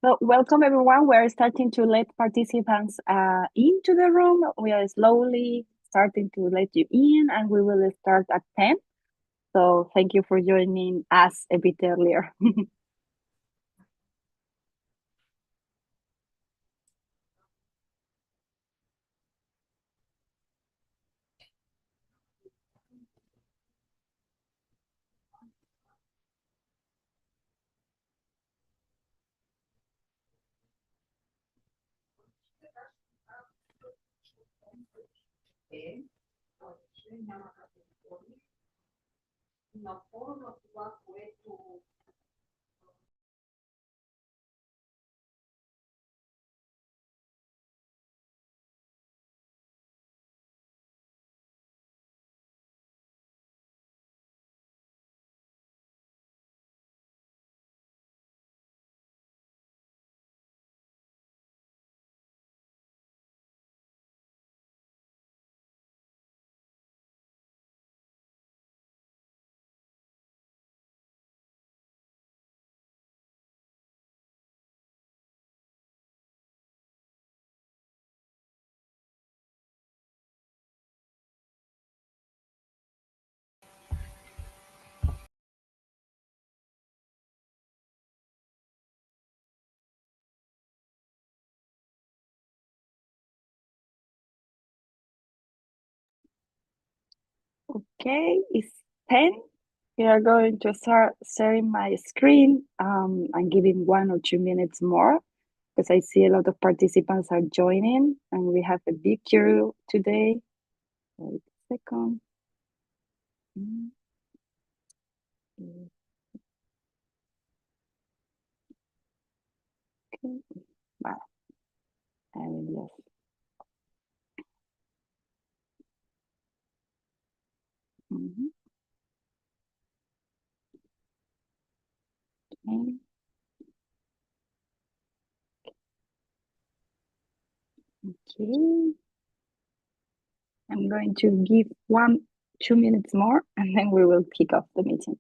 So welcome everyone. We're starting to let participants into the room. We are slowly starting to let you in and we will start at 10. So thank you for joining us a bit earlier. Okay, it's 10. We are going to start sharing my screen. I'm giving 1 or 2 minutes more because I see a lot of participants are joining and we have a big queue today. Wait a second. Okay. Well, I will just okay. Okay. I'm going to give 2 minutes more and then we will kick off the meeting.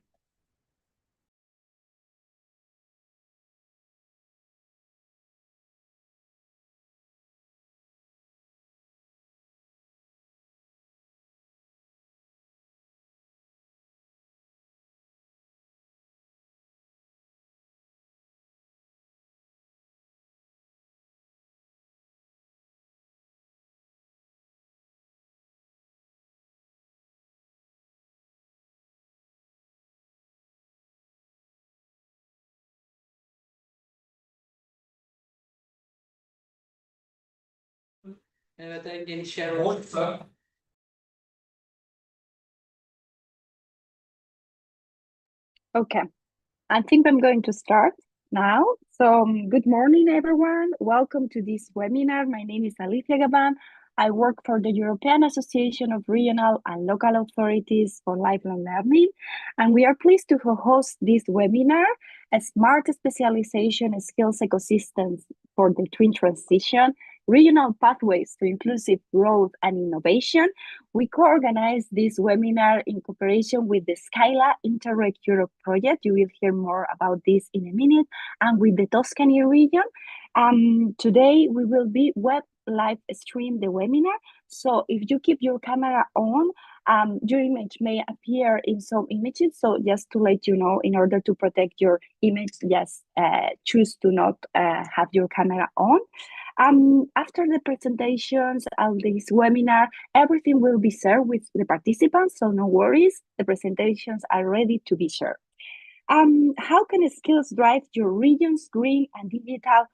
Evet, en geniş yer olursa. Okay, I think I'm going to start now. So good morning, everyone. Welcome to this webinar. My name is Alicia Gaban. I work for the European Association of Regional and Local Authorities for Lifelong Learning. And we are pleased to host this webinar, a smart specialization skills ecosystems for the twin transition, regional pathways to inclusive growth and innovation. We co-organized this webinar in cooperation with the SKYLA Interreg Europe project. You will hear more about this in a minute, and with the Tuscany region. Today we will be web live stream the webinar. So if you keep your camera on, your image may appear in some images. So just to let you know, in order to protect your image, just choose to not have your camera on. After the presentations of this webinar, everything will be shared with the participants, so no worries. The presentations are ready to be shared. How can skills drive your region's green and digital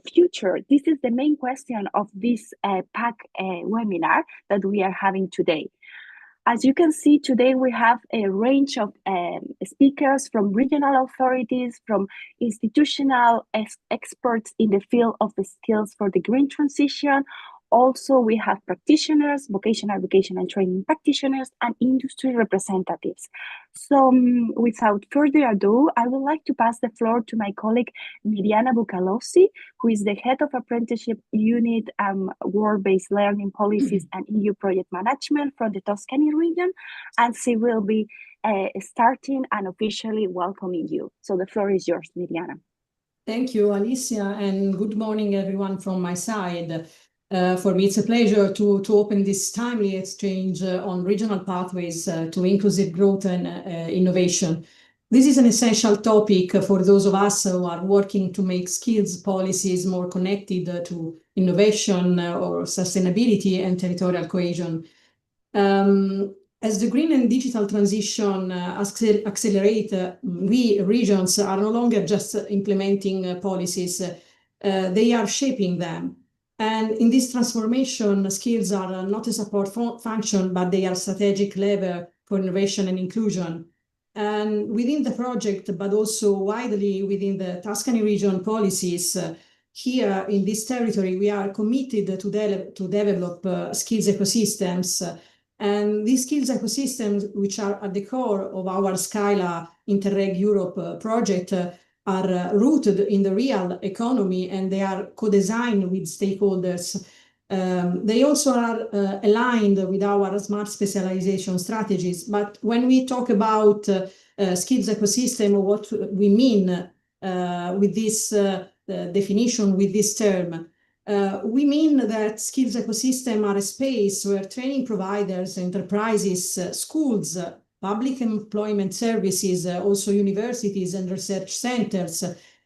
future? This is the main question of this PAC webinar that we are having today. As you can see, today we have a range of speakers from regional authorities, from institutional experts in the field of the skills for the green transition. Also, we have practitioners, vocational education and training practitioners, and industry representatives. So without further ado, I would like to pass the floor to my colleague, Miriana Bucalossi, who is the head of apprenticeship unit, work-based learning policies and EU project management from the Tuscany region. And she will be starting and officially welcoming you. So the floor is yours, Miriana. Thank you, Alicia, and good morning, everyone, from my side. For me, it's a pleasure to open this timely exchange on regional pathways to inclusive growth and innovation. This is an essential topic for those of us who are working to make skills policies more connected to innovation or sustainability and territorial cohesion. As the green and digital transition accelerate, we regions are no longer just implementing policies, they are shaping them. And in this transformation, skills are not a support function, but they are strategic lever for innovation and inclusion. And within the project, but also widely within the Tuscany region policies, here in this territory, we are committed to develop skills ecosystems. And these skills ecosystems, which are at the core of our SKYLA Interreg Europe project, are rooted in the real economy, and they are co-designed with stakeholders. They also are aligned with our smart specialization strategies. But when we talk about skills ecosystem, what we mean with this definition, with this term, we mean that skills ecosystem are a space where training providers, enterprises, schools, public employment services, also universities and research centers,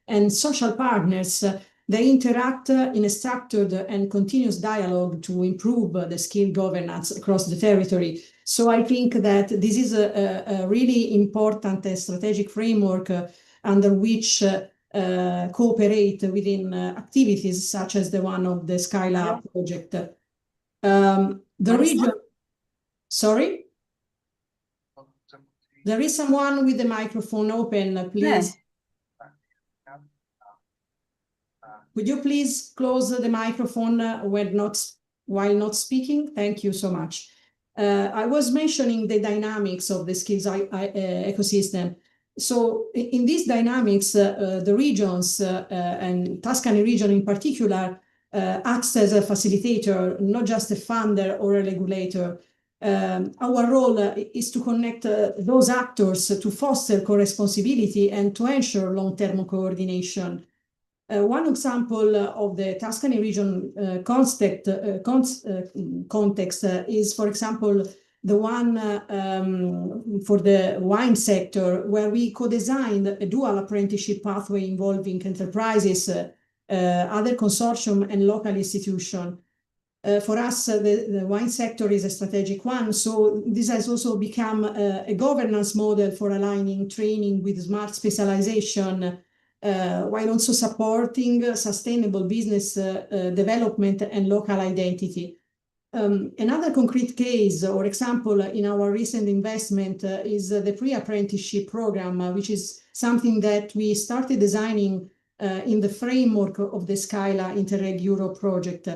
and social partners, they interact in a structured and continuous dialogue to improve the skill governance across the territory. So I think that this is a really important strategic framework under which cooperate within activities such as the one of the SKYLA project. The region, sorry? There is someone with the microphone open, please. Would you please close the microphone while not speaking? Thank you so much. I was mentioning the dynamics of the skills ecosystem. So in these dynamics, the regions and Tuscany region in particular acts as a facilitator, not just a funder or a regulator. Our role is to connect those actors to foster co-responsibility and to ensure long-term coordination. One example of the Tuscany region context is, for example, the one for the wine sector, where we co-designed a dual apprenticeship pathway involving enterprises, other consortium and local institutions. For us, the wine sector is a strategic one, so this has also become a governance model for aligning training with smart specialization, while also supporting sustainable business development and local identity. Another concrete case or example in our recent investment is the pre-apprenticeship program, which is something that we started designing in the framework of the SKYLA Interreg Europe project.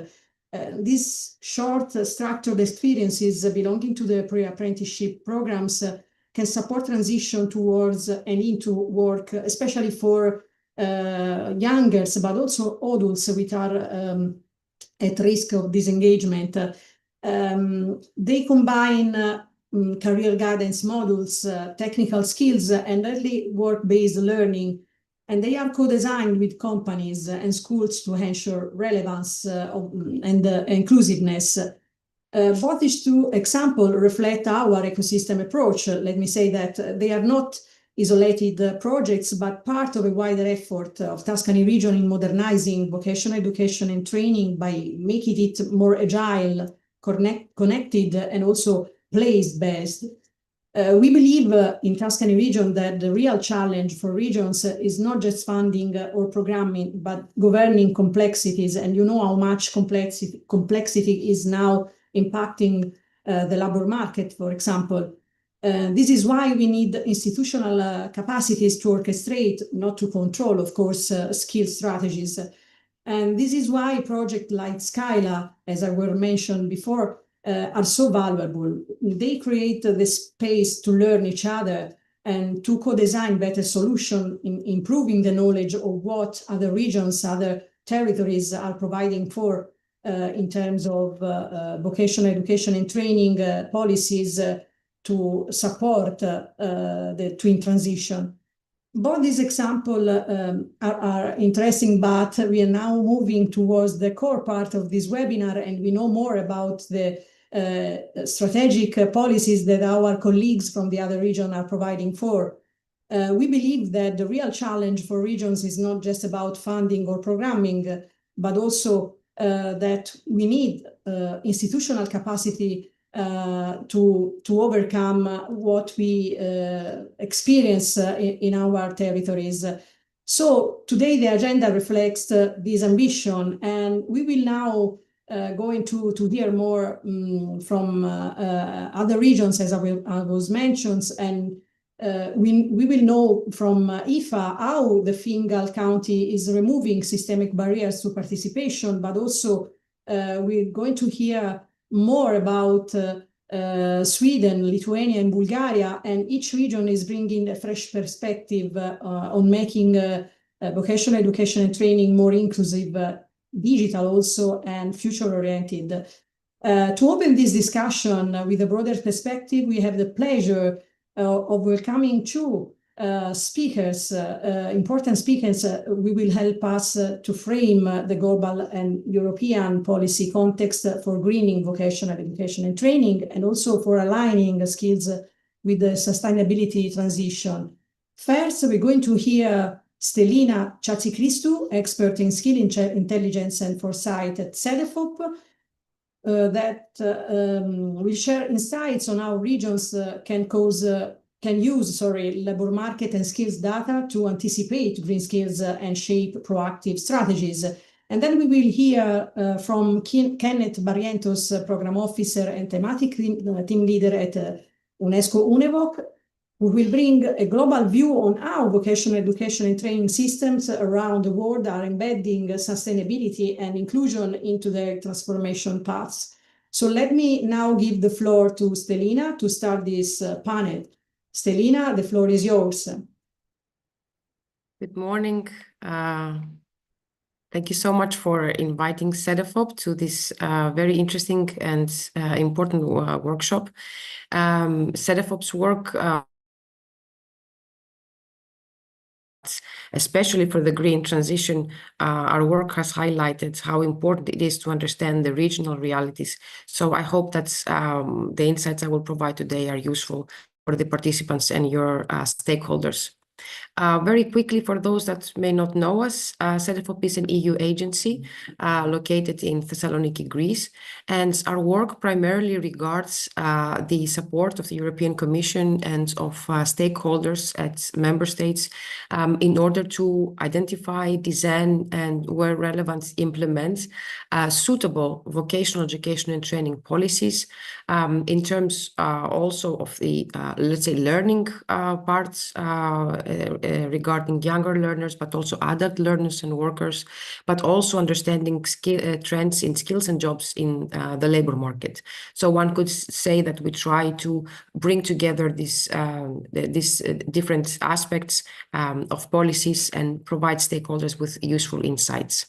These short structured experiences belonging to the pre-apprenticeship programs can support transition towards and into work, especially for youngers, but also adults which are at risk of disengagement. They combine career guidance modules, technical skills, and early work-based learning, and they are co-designed with companies and schools to ensure relevance and inclusiveness. Both these two examples reflect our ecosystem approach. Let me say that they are not isolated projects, but part of a wider effort of Tuscany region in modernizing vocational education and training by making it more agile, connected, and also place-based. We believe in Tuscany region that the real challenge for regions is not just funding or programming, but governing complexities. And you know how much complexity is now impacting the labor market, for example. This is why we need institutional capacities to orchestrate, not to control, of course, skill strategies. And this is why projects like SKYLA, as I were mentioned before, are so valuable. They create the space to learn each other and to co-design better solutions, improving the knowledge of what other regions, other territories are providing for in terms of vocational education and training policies to support the twin transition. both these examples are interesting, but we are now moving towards the core part of this webinar, and we know more about the strategic policies that our colleagues from the other region are providing for. We believe that the real challenge for regions is not just about funding or programming, but also that we need institutional capacity to overcome what we experience in our territories. So today the agenda reflects this ambition, and we will now going to hear more from other regions, as I was mentioned, and we will know from IFA how the Fingal County is removing systemic barriers to participation, but also we're going to hear more about Sweden, Lithuania, and Bulgaria, and each region is bringing a fresh perspective on making vocational education and training more inclusive, digital also, and future-oriented. To open this discussion with a broader perspective, we have the pleasure of welcoming two speakers, important speakers who will help us to frame the global and European policy context for greening vocational education and training, and also for aligning skills with the sustainability transition. First, we're going to hear Stellina Chatsikristou, expert in skill intelligence and foresight at CEDEFOP, that will share insights on how regions can use labor market and skills data to anticipate green skills and shape proactive strategies. And then we will hear from Kenneth Barrientos, Program Officer and Thematic Team Leader at UNESCO UNEVOC, who will bring a global view on how vocational education and training systems around the world are embedding sustainability and inclusion into their transformation paths. So let me now give the floor to Stellina to start this panel. Stellina, the floor is yours. Good morning. Thank you so much for inviting CEDEFOP to this very interesting and important workshop. CEDEFOP's work, especially for the green transition, our work has highlighted how important it is to understand the regional realities. So I hope that the insights I will provide today are useful for the participants and your stakeholders. Very quickly, for those that may not know us, CEDEFOP is an EU agency located in Thessaloniki, Greece, and our work primarily regards the support of the European Commission and of stakeholders at member states in order to identify, design, and where relevant, implement suitable vocational education and training policies in terms also of the, let's say, learning parts regarding younger learners, but also adult learners and workers, but also understanding trends in skills and jobs in the labor market. So one could say that we try to bring together these different aspects of policies and provide stakeholders with useful insights.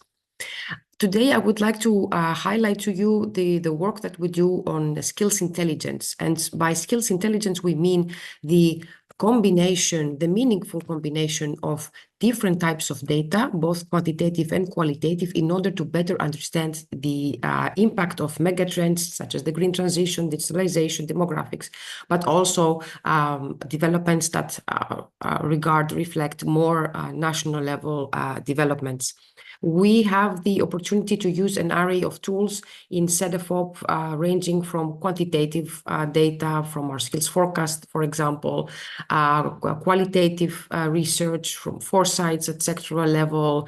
Today, I would like to highlight to you the work that we do on skills intelligence. And by skills intelligence, we mean the combination, the meaningful combination of different types of data, both quantitative and qualitative, in order to better understand the impact of megatrends such as the green transition, digitalization, demographics, but also developments that reflect more national level developments. We have the opportunity to use an array of tools in CEDEFOP, ranging from quantitative data from our skills forecast, for example, qualitative research from foresights at sectoral level,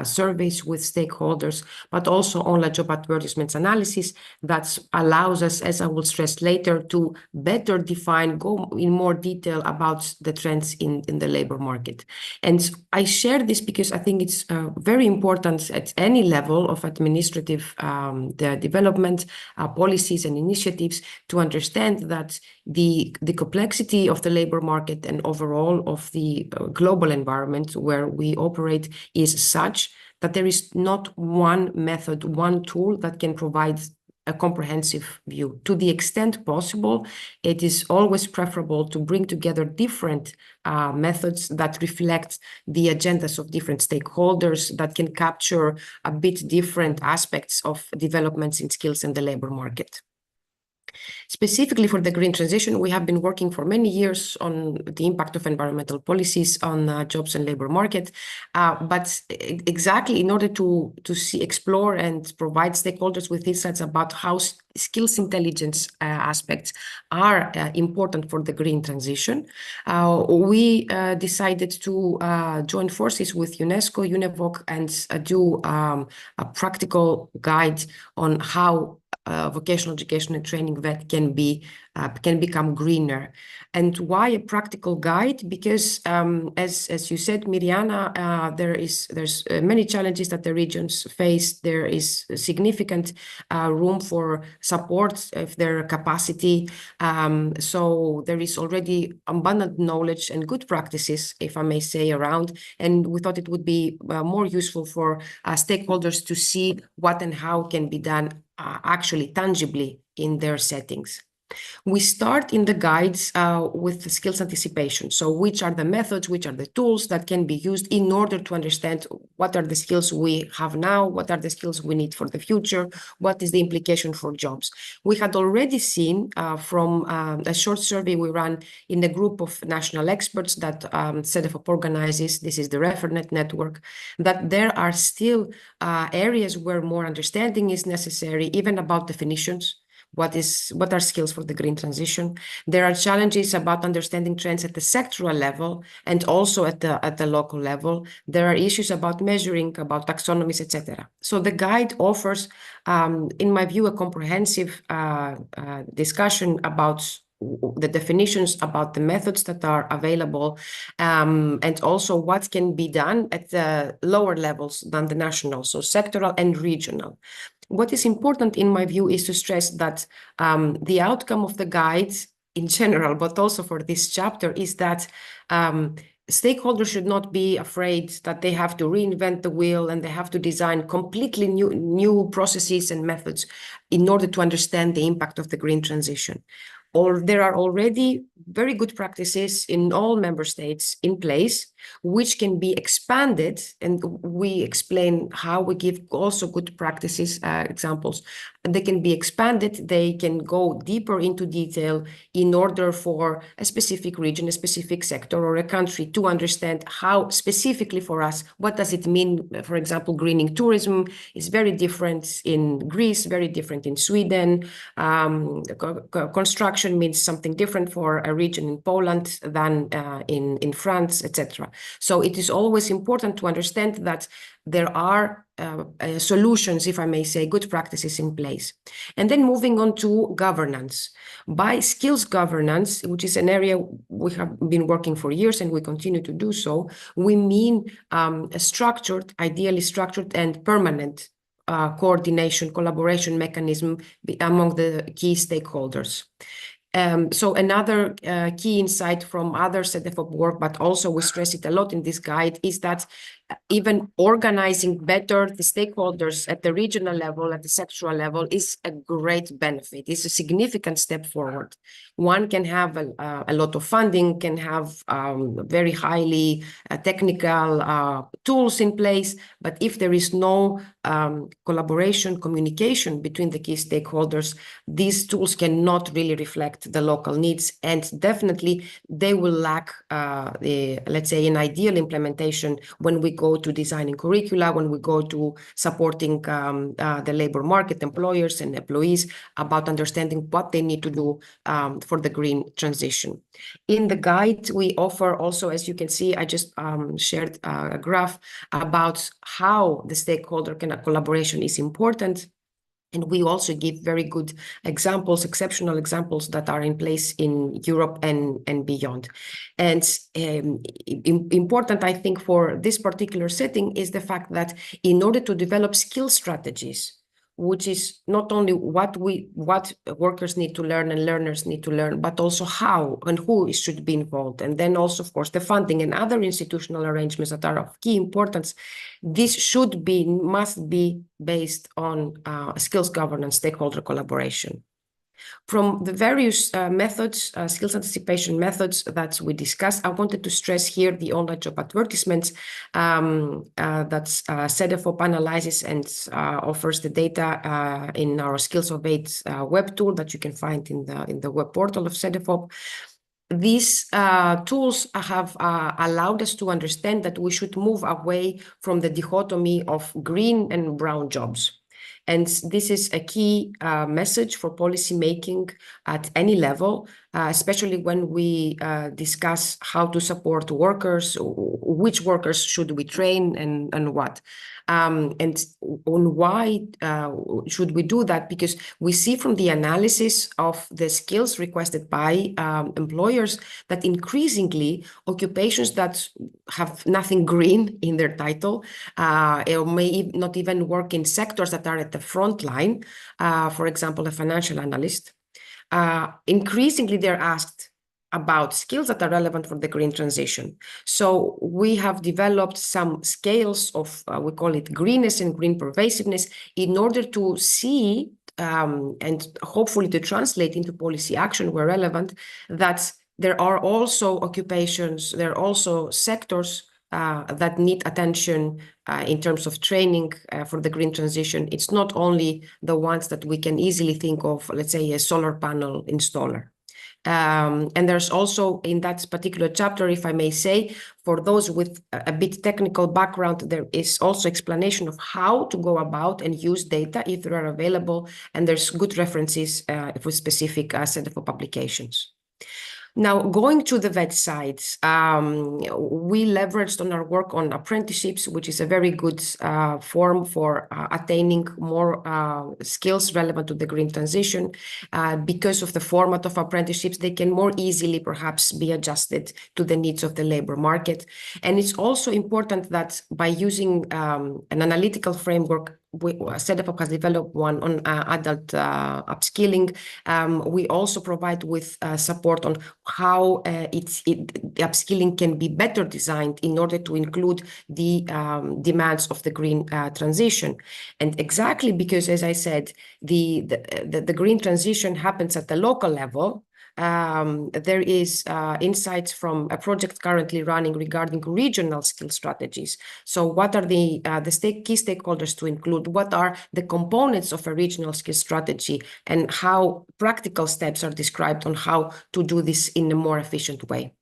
surveys with stakeholders, but also online job advertisements analysis that allows us, as I will stress later, to better define, go in more detail about the trends in the labor market. And I share this because I think it's very important at any level of administrative the development, policies and initiatives to understand that the complexity of the labor market and overall of the global environment where we operate is such that there is not one method, one tool that can provide a comprehensive view. To the extent possible, it is always preferable to bring together different methods that reflect the agendas of different stakeholders, that can capture a bit different aspects of developments in skills in the labor market. Specifically for the green transition, we have been working for many years on the impact of environmental policies on jobs and labor market. But exactly in order to explore and provide stakeholders with insights about how skills intelligence aspects are important for the green transition, we decided to join forces with UNESCO, UNEVOC, and do a practical guide on how vocational education and training that can become greener. And why a practical guide? Because as you said, Miriana, there's many challenges that the regions face. There is significant room for support of their capacity. So there is already abundant knowledge and good practices, if I may say, around. And we thought it would be more useful for stakeholders to see what and how can be done actually tangibly in their settings. We start in the guides with the skills anticipation. So which are the methods, which are the tools that can be used in order to understand what are the skills we have now, what are the skills we need for the future, what is the implication for jobs. We had already seen from a short survey we ran in a group of national experts that set up Organised, this is the ReferNet network, that there are still areas where more understanding is necessary, even about definitions. What are skills for the green transition? There are challenges about understanding trends at the sectoral level and also at the local level. There are issues about measuring, about taxonomies, etc. So the guide offers, in my view, a comprehensive discussion about the definitions, about the methods that are available, and also what can be done at the lower levels than the national, so sectoral and regional. What is important, in my view, is to stress that the outcome of the guides in general, but also for this chapter, is that stakeholders should not be afraid that they have to reinvent the wheel and they have to design completely new processes and methods in order to understand the impact of the green transition. Or there are already very good practices in all member states in place, which can be expanded, and we explain how we give also good practices examples. They can be expanded, they can go deeper into detail in order for a specific region, a specific sector, or a country to understand how specifically for us, what does it mean? For example, greening tourism is very different in Greece, very different in Sweden. Construction means something different for a region in Poland than in France, etc. So it is always important to understand that there are solutions, if I may say, good practices in place. And then moving on to governance. By skills governance, which is an area we have been working for years and we continue to do so, we mean a structured, ideally structured and permanent coordination, collaboration mechanism among the key stakeholders. So another key insight from other ZFOP work, but also we stress it a lot in this guide, is that even organizing better the stakeholders at the regional level, at the sectoral level, is a great benefit. It's a significant step forward. One can have a lot of funding, can have very highly technical tools in place, but if there is no collaboration, communication between the key stakeholders, these tools cannot really reflect the local needs, and definitely they will lack, let's say, an ideal implementation when we go to designing curricula, when we go to supporting the labor market, employers and employees, about understanding what they need to do for the green transition. In the guide, we offer also, as you can see, I just shared a graph about how the stakeholder collaboration is important. And we also give very good examples, exceptional examples that are in place in Europe and beyond. And important, I think, for this particular setting is the fact that in order to develop skill strategies which is not only what workers need to learn and learners need to learn, but also how and who should be involved. And then also, of course, the funding and other institutional arrangements that are of key importance. This must be based on skills governance, stakeholder collaboration. From the various methods, skills anticipation methods that we discussed, I wanted to stress here the online job advertisements that SEDEFOP analyzes and offers the data in our Skills of 8 web tool that you can find in the web portal of SEDEFOP. These tools have allowed us to understand that we should move away from the dichotomy of green and brown jobs. And this is a key message for policy making at any level, especially when we discuss how to support workers, which workers should we train and what. And on why should we do that? Because we see from the analysis of the skills requested by employers that increasingly occupations that have nothing green in their title or may not even work in sectors that are at the front line, for example, a financial analyst, increasingly they're asked about skills that are relevant for the green transition. So we have developed some scales of, we call it greenness and green pervasiveness, in order to see and hopefully to translate into policy action where relevant, that there are also occupations, there are also sectors that need attention in terms of training for the green transition. It's not only the ones that we can easily think of, let's say a solar panel installer. And there's also in that particular chapter, if I may say, for those with a bit technical background, there is also explanation of how to go about and use data if they are available, and there's good references for specific set of applications. Now, going to the vet side, we leveraged on our work on apprenticeships, which is a very good form for attaining more skills relevant to the green transition. Because of the format of apprenticeships, they can more easily perhaps be adjusted to the needs of the labor market. And it's also important that by using an analytical framework, SEDEFOP has developed one on adult upskilling. We also provide with support on how the upskilling can be better designed in order to include the demands of the green transition. And exactly because, as I said, the green transition happens at the local level. There is insights from a project currently running regarding regional skill strategies. So what are the key stakeholders to include? What are the components of a regional skill strategy, and how practical steps are described on how to do this in a more efficient way?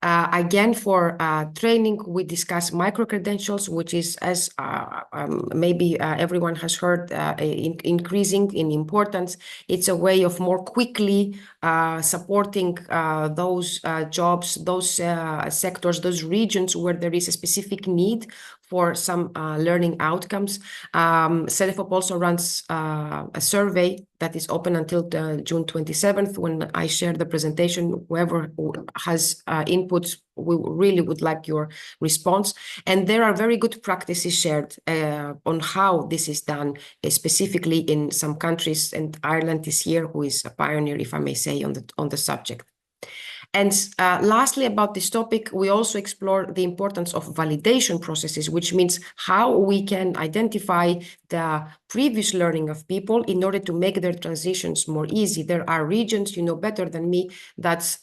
Again, for training, we discuss micro-credentials, which is, as maybe everyone has heard, increasing in importance. It's a way of more quickly supporting those jobs, those sectors, those regions where there is a specific need for some learning outcomes. SEDEFOP also runs a survey that is open until June 27th. When I share the presentation, whoever has inputs, we really would like your response. And there are very good practices shared on how this is done, specifically in some countries, and Ireland is here, who is a pioneer, if I may say, on the subject. And lastly, about this topic, we also explore the importance of validation processes, which means how we can identify the previous learning of people in order to make their transitions more easy. There are regions, you know better than me, that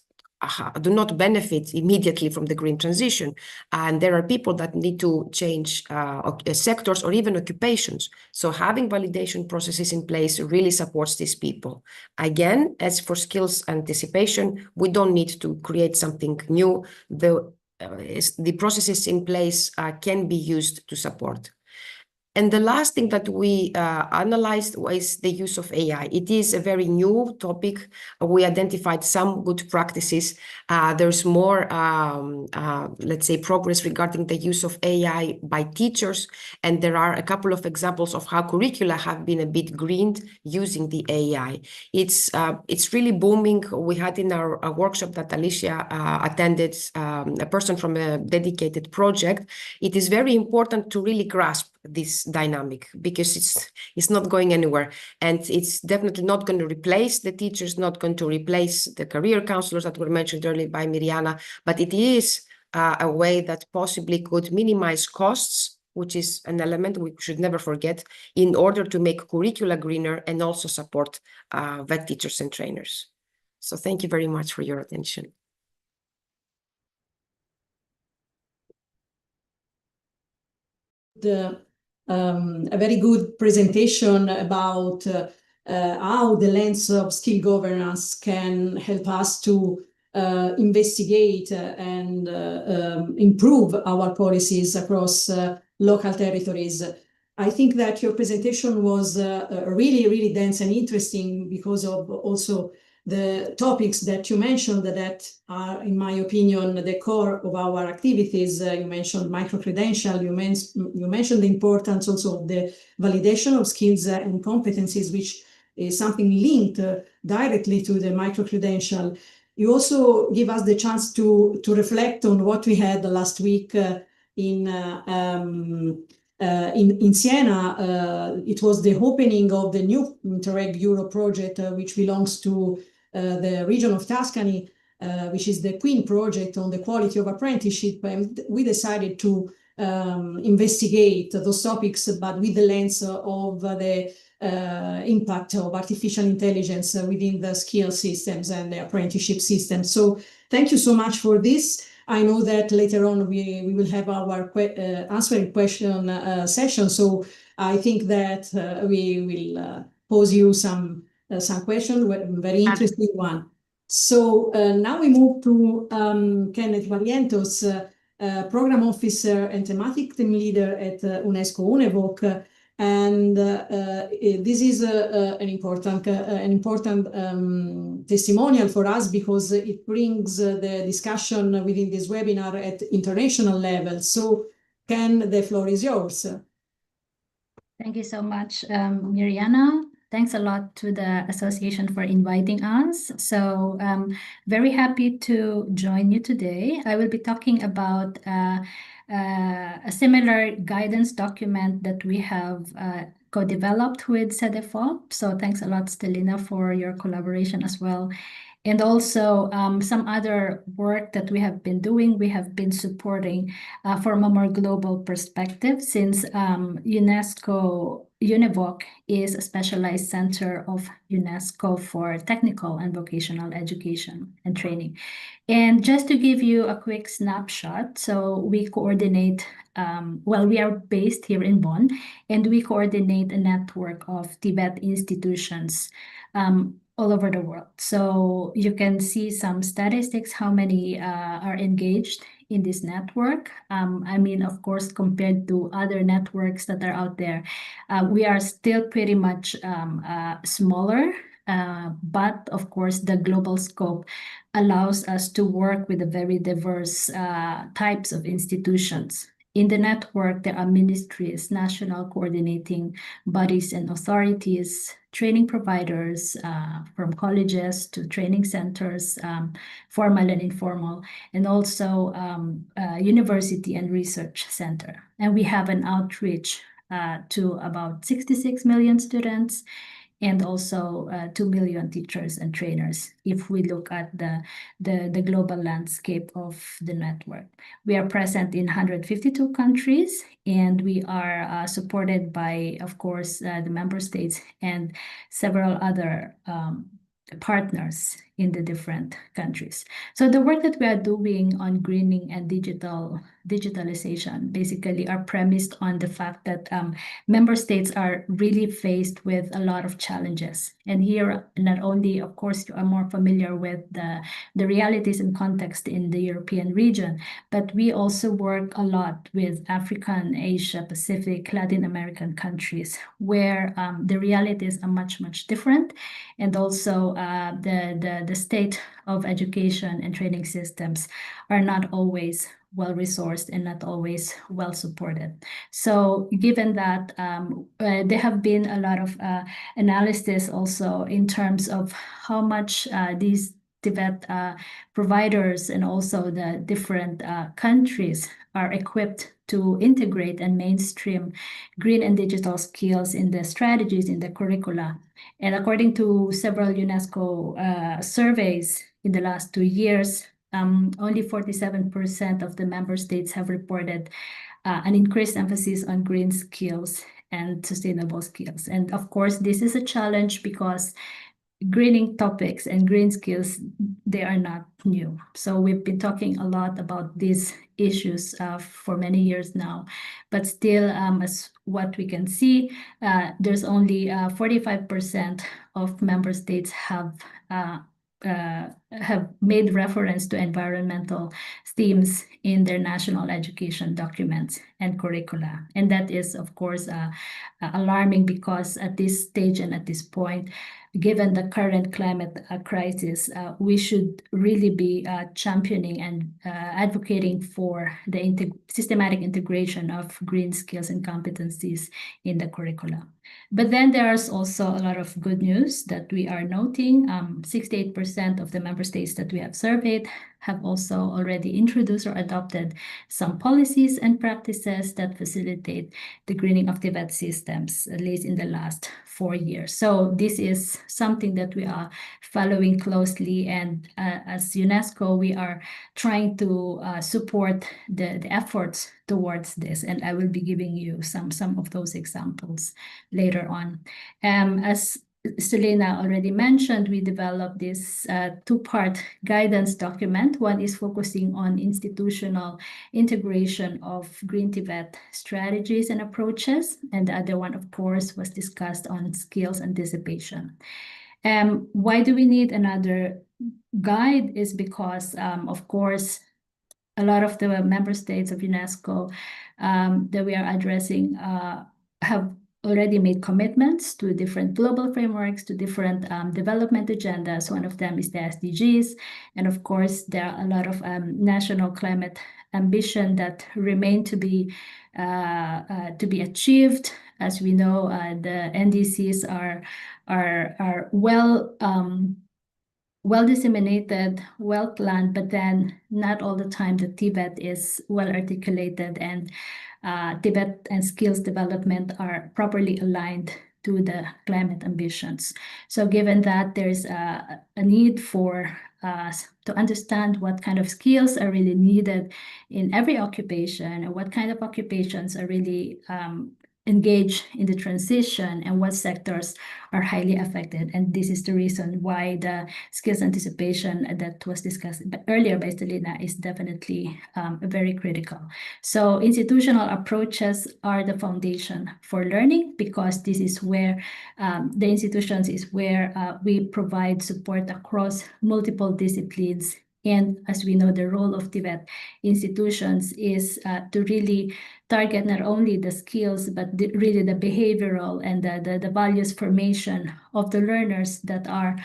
do not benefit immediately from the green transition. And there are people that need to change sectors or even occupations. So having validation processes in place really supports these people. Again, as for skills anticipation, we don't need to create something new. The processes in place can be used to support. And the last thing that we analyzed was the use of AI. It is a very new topic. We identified some good practices. There's more, let's say, progress regarding the use of AI by teachers. And there are a couple of examples of how curricula have been a bit greened using the AI. It's really booming. We had in our workshop that Alicia attended, a person from a dedicated project. It is very important to really grasp this dynamic, because it's not going anywhere, and it's definitely not going to replace the teachers, not going to replace the career counselors that were mentioned earlier by Miriana, but it is a way that possibly could minimize costs, which is an element we should never forget, in order to make curricula greener and also support vet teachers and trainers. So thank you very much for your attention. A very good presentation about how the lens of skill governance can help us to investigate and improve our policies across local territories. I think that your presentation was really, really dense and interesting because of also the topics that you mentioned that are, in my opinion, the core of our activities. You mentioned micro-credential, you mentioned the importance also of the validation of skills and competencies, which is something linked directly to the micro-credential. You also give us the chance to reflect on what we had last week in Siena. It was the opening of the new Interreg Euro project, which belongs to the region of Tuscany, which is the Queen project on the quality of apprenticeship. And we decided to investigate those topics, but with the lens of the impact of artificial intelligence within the skill systems and the apprenticeship system. So thank you so much for this. I know that later on we will have our answering question session. So I think that we will pose you some questions, very interesting one. So now we move to Kenneth Barrientos, Program Officer and Thematic Team Leader at UNESCO UNEVOC. And this is an important testimonial for us, because it brings the discussion within this webinar at international level. So Ken, the floor is yours. Thank you so much, Miriana. Thanks a lot to the association for inviting us. So very happy to join you today. I will be talking about a similar guidance document that we have co-developed with CEDEFOP. So thanks a lot, Stelina, for your collaboration as well. And also some other work that we have been doing, we have been supporting from a more global perspective, since UNESCO UNEVOC is a specialized center of UNESCO for technical and vocational education and training. And just to give you a quick snapshot, so we coordinate, we are based here in Bonn, and we coordinate a network of Tibet institutions all over the world. So you can see some statistics, how many are engaged in this network. I mean, of course, compared to other networks that are out there, we are still pretty much smaller, but of course, the global scope allows us to work with a very diverse types of institutions. In the network, there are ministries, national coordinating bodies and authorities, training providers, from colleges to training centers, formal and informal, and also university and research center. And we have an outreach to about 66 million students, and also 2 million teachers and trainers, if we look at the global landscape of the network. We are present in 152 countries, and we are supported by, of course, the member states and several other partners in the different countries. So the work that we are doing on greening and digitalization basically are premised on the fact that member states are really faced with a lot of challenges. And here, not only, of course, you are more familiar with the realities and context in the European region, but we also work a lot with African, Asia, Pacific, Latin American countries, where the realities are much, much different. And also the state of education and training systems are not always well-resourced and not always well-supported. So given that, there have been a lot of analysis also in terms of how much these Tibet providers and also the different countries are equipped to integrate and mainstream green and digital skills in the strategies in the curricula. And according to several UNESCO surveys in the last 2 years, only 47% of the member states have reported an increased emphasis on green skills and sustainable skills. And of course, this is a challenge because greening topics and green skills, they are not new. So we've been talking a lot about these issues for many years now, but still, as what we can see, there's only 45% of member states have made reference to environmental themes in their national education documents and curricula. And that is, of course, alarming because at this stage and at this point, given the current climate crisis, we should really be championing and advocating for the systematic integration of green skills and competencies in the curricula. But then there's also a lot of good news that we are noting. 68% of the member states that we have surveyed have also already introduced or adopted some policies and practices that facilitate the greening of TVET systems, at least in the last 4 years. So this is something that we are following closely, and as UNESCO, we are trying to support the efforts towards this, and I will be giving you some of those examples later on. As Selena already mentioned, we developed this two-part guidance document. One is focusing on institutional integration of green TVET strategies and approaches, and the other one, of course, was discussed on skills anticipation. Why do we need another guide is because, of course, a lot of the member states of UNESCO that we are addressing have already made commitments to different global frameworks, to different development agendas. One of them is the SDGs. And of course, there are a lot of national climate ambition that remain to be achieved. As we know, the NDCs are well disseminated, well planned, but then not all the time the TVET is well articulated, and TVET and skills development are properly aligned to the climate ambitions. So given that there's a need for us to understand what kind of skills are really needed in every occupation, and what kind of occupations are really engage in the transition, and what sectors are highly affected. And this is the reason why the skills anticipation that was discussed earlier by Selena is definitely very critical. So institutional approaches are the foundation for learning, because this is where the institutions is where we provide support across multiple disciplines. And as we know, the role of TVET institutions is to really target not only the skills, but really the behavioral and the values formation of the learners that are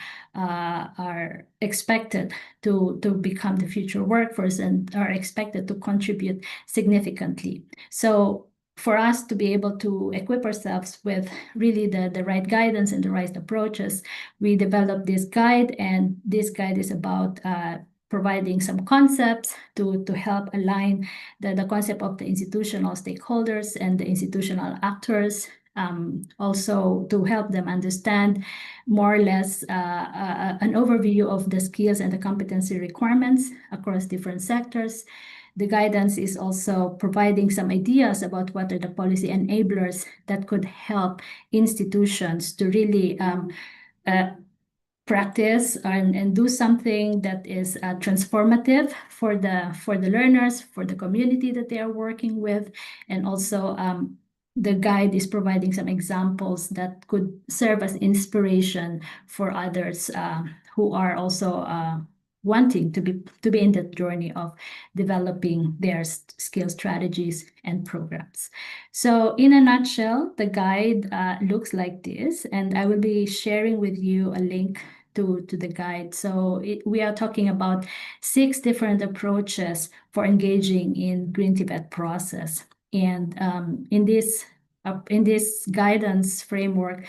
expected to become the future workforce and are expected to contribute significantly. So for us to be able to equip ourselves with really the right guidance and the right approaches, we developed this guide, and this guide is about providing some concepts to help align the concept of the institutional stakeholders and the institutional actors, also to help them understand more or less an overview of the skills and the competency requirements across different sectors. The guidance is also providing some ideas about what are the policy enablers that could help institutions to really practice and do something that is transformative for the learners, for the community that they are working with. And also the guide is providing some examples that could serve as inspiration for others who are also wanting to be in that journey of developing their skill strategies and programs. So in a nutshell, the guide looks like this, and I will be sharing with you a link to the guide. So we are talking about 6 different approaches for engaging in green TVET process. And in this guidance framework,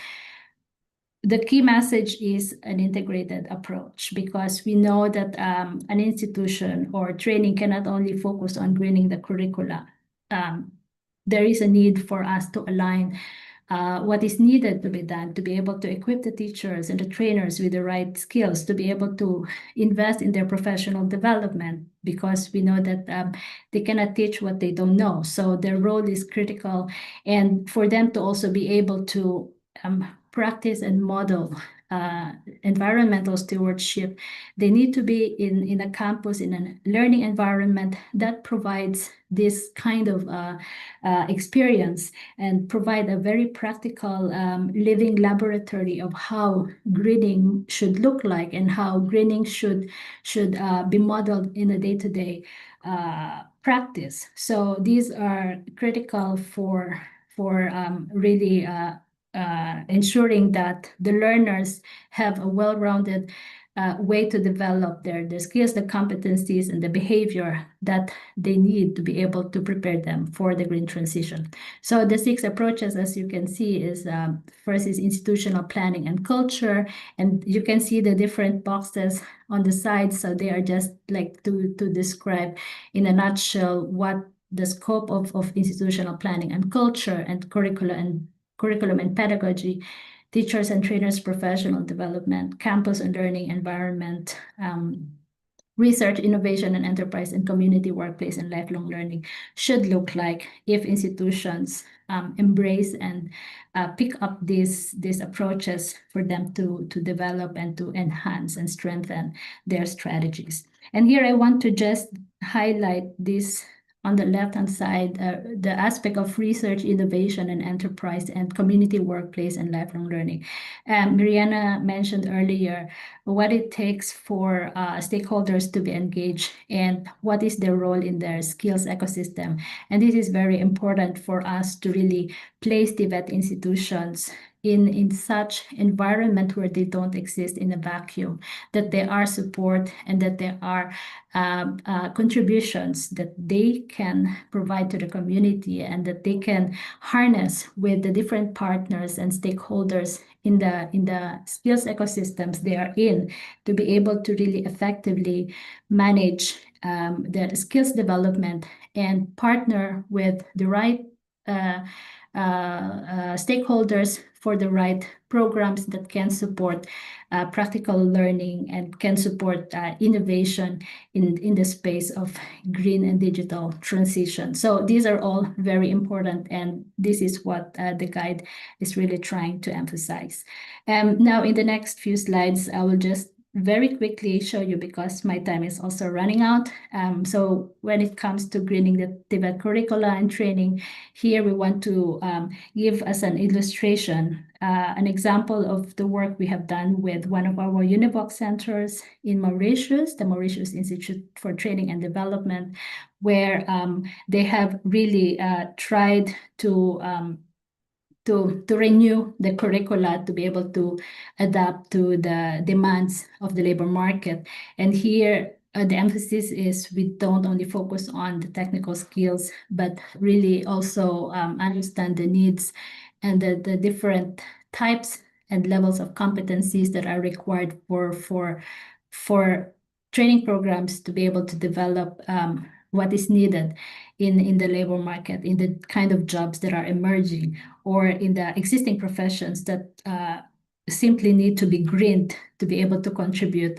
the key message is an integrated approach, because we know that an institution or training cannot only focus on greening the curricula. there is a need for us to align what is needed to be done to be able to equip the teachers and the trainers with the right skills to be able to invest in their professional development, because we know that they cannot teach what they don't know. So their role is critical, and for them to also be able to practice and model environmental stewardship, they need to be in a campus, in a learning environment that provides this kind of experience and provide a very practical living laboratory of how greening should look like and how greening should be modeled in a day-to-day practice. So these are critical for really ensuring that the learners have a well-rounded way to develop their skills, the competencies, and the behavior that they need to be able to prepare them for the green transition. So the 6 approaches, as you can see, is first is institutional planning and culture, and you can see the different boxes on the side. So they are just like to describe in a nutshell what the scope of institutional planning and culture and curriculum and pedagogy, teachers and trainers professional development, campus and learning environment, research, innovation, and enterprise and community workplace and lifelong learning should look like if institutions embrace and pick up these approaches for them to develop and to enhance and strengthen their strategies. And here I want to just highlight this on the left-hand side, the aspect of research, innovation, and enterprise and community workplace and lifelong learning. Mariana mentioned earlier what it takes for stakeholders to be engaged and what is their role in their skills ecosystem. And this is very important for us to really place the VET institutions in such environment where they don't exist in a vacuum, that there are support and that there are contributions that they can provide to the community and that they can harness with the different partners and stakeholders in the skills ecosystems they are in to be able to really effectively manage the skills development and partner with the right stakeholders for the right programs that can support practical learning and can support innovation in the space of green and digital transition. So these are all very important, and this is what the guide is really trying to emphasize. Now, in the next few slides, I will just very quickly show you, because my time is also running out. So when it comes to greening the TVET curricula and training, here we want to give as an illustration an example of the work we have done with one of our Univoc centers in Mauritius, the Mauritius Institute for Training and Development, where they have really tried to renew the curricula to be able to adapt to the demands of the labor market. And here, the emphasis is we don't only focus on the technical skills, but really also understand the needs and the different types and levels of competencies that are required for training programs to be able to develop what is needed in the labor market, in the kind of jobs that are emerging, or in the existing professions that simply need to be greened to be able to contribute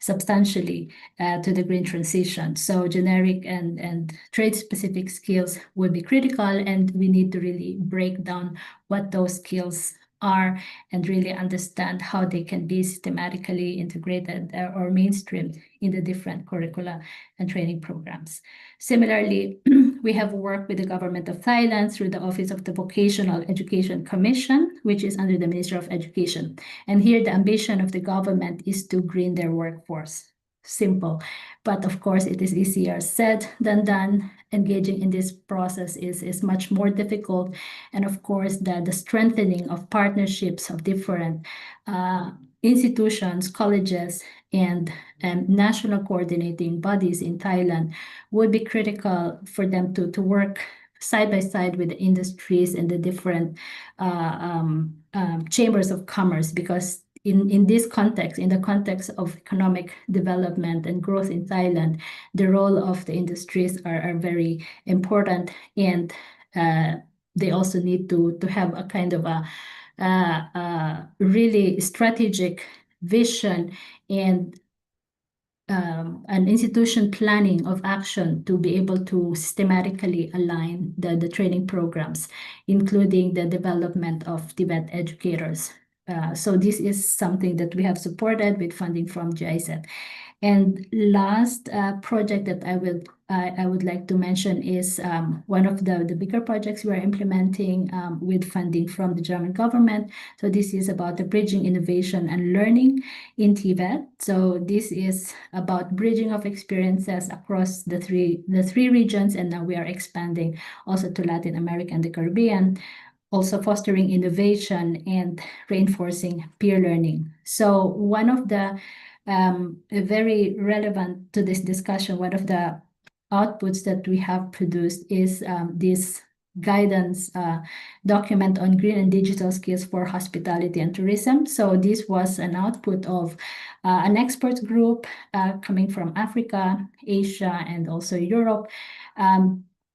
substantially to the green transition. So generic and trade-specific skills would be critical, and we need to really break down what those skills are and really understand how they can be systematically integrated or mainstreamed in the different curricula and training programs. Similarly, we have worked with the government of Thailand through the Office of the Vocational Education Commission, which is under the Ministry of Education. And here the ambition of the government is to green their workforce. Simple. But of course, it is easier said than done. Engaging in this process is much more difficult. And of course, the strengthening of partnerships of different institutions, colleges, and national coordinating bodies in Thailand would be critical for them to work side by side with the industries and the different chambers of commerce, because in this context, in the context of economic development and growth in Thailand, the role of the industries are very important, and they also need to have a kind of a really strategic vision and an institution planning of action to be able to systematically align the training programs, including the development of Tibet educators. So this is something that we have supported with funding from GIZ. And last project that I would like to mention is one of the bigger projects we are implementing with funding from the German government. So this is about the bridging innovation and learning in Tibet. So this is about bridging of experiences across the three regions, and now we are expanding also to Latin America and the Caribbean, also fostering innovation and reinforcing peer learning. So one of the very relevant to this discussion, one of the outputs that we have produced is this guidance document on green and digital skills for hospitality and tourism. So this was an output of an expert group coming from Africa, Asia, and also Europe,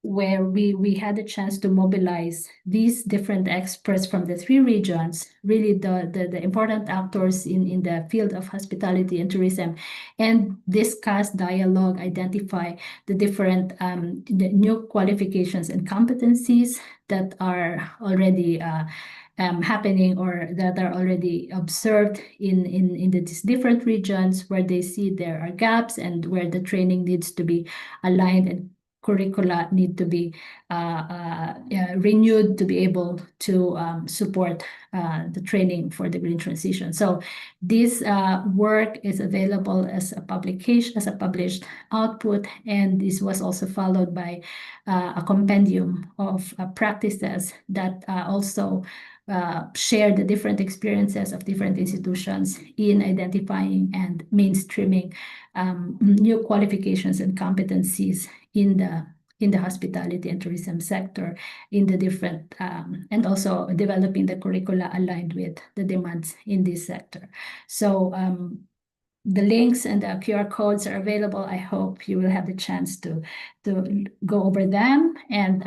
where we had a chance to mobilize these different experts from the three regions, really the important actors in the field of hospitality and tourism, and discuss, dialogue, identify the different the new qualifications and competencies that are already happening or that are already observed in these different regions, where they see there are gaps and where the training needs to be aligned and curricula need to be renewed to be able to support the training for the green transition. So this work is available as a publication, as a published output, and this was also followed by a compendium of practices that also share the different experiences of different institutions in identifying and mainstreaming new qualifications and competencies in the hospitality and tourism sector, in the different and also developing the curricula aligned with the demands in this sector. So the links and the QR codes are available. I hope you will have the chance to go over them. And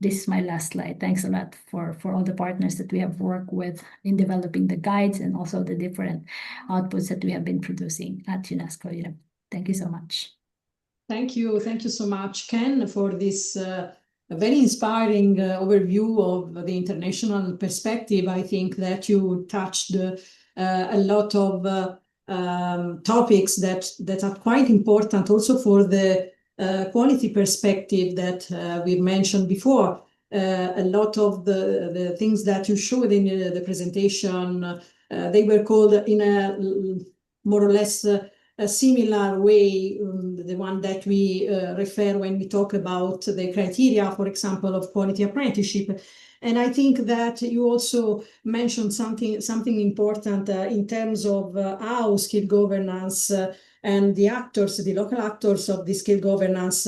this is my last slide. Thanks a lot for all the partners that we have worked with in developing the guides and also the different outputs that we have been producing at UNESCO. Thank you so much. Thank you so much, Ken, for this very inspiring overview of the international perspective. I think that you touched a lot of topics that are quite important also for the quality perspective that we've mentioned before. A lot of the things that you showed in the presentation, they were called in a more or less a similar way, the one that we refer when we talk about the criteria, for example, of quality apprenticeship. And I think that you also mentioned something important in terms of how skill governance and the actors, the local actors of the skill governance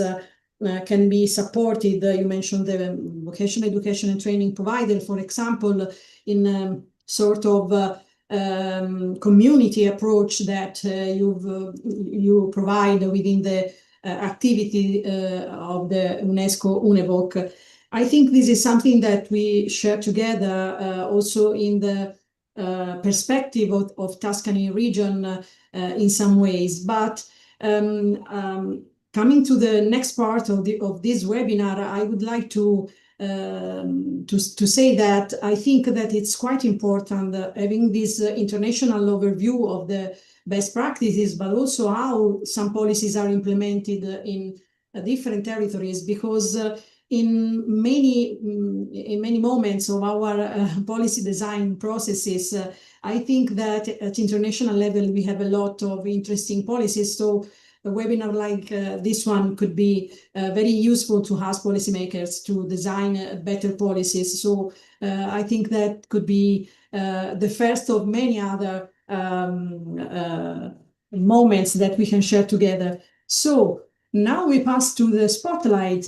can be supported. You mentioned the vocational education and training provider, for example, in sort of community approach that you provide within the activity of the UNESCO UNEVOC. I think this is something that we share together also in the perspective of Tuscany region in some ways. But coming to the next part of this webinar, I would like to say that I think that it's quite important having this international overview of the best practices, but also how some policies are implemented in different territories, because in many moments of our policy design processes, I think that at international level we have a lot of interesting policies. So a webinar like this one could be very useful to us policymakers to design better policies. So I think that could be the first of many other moments that we can share together. So now we pass to the spotlight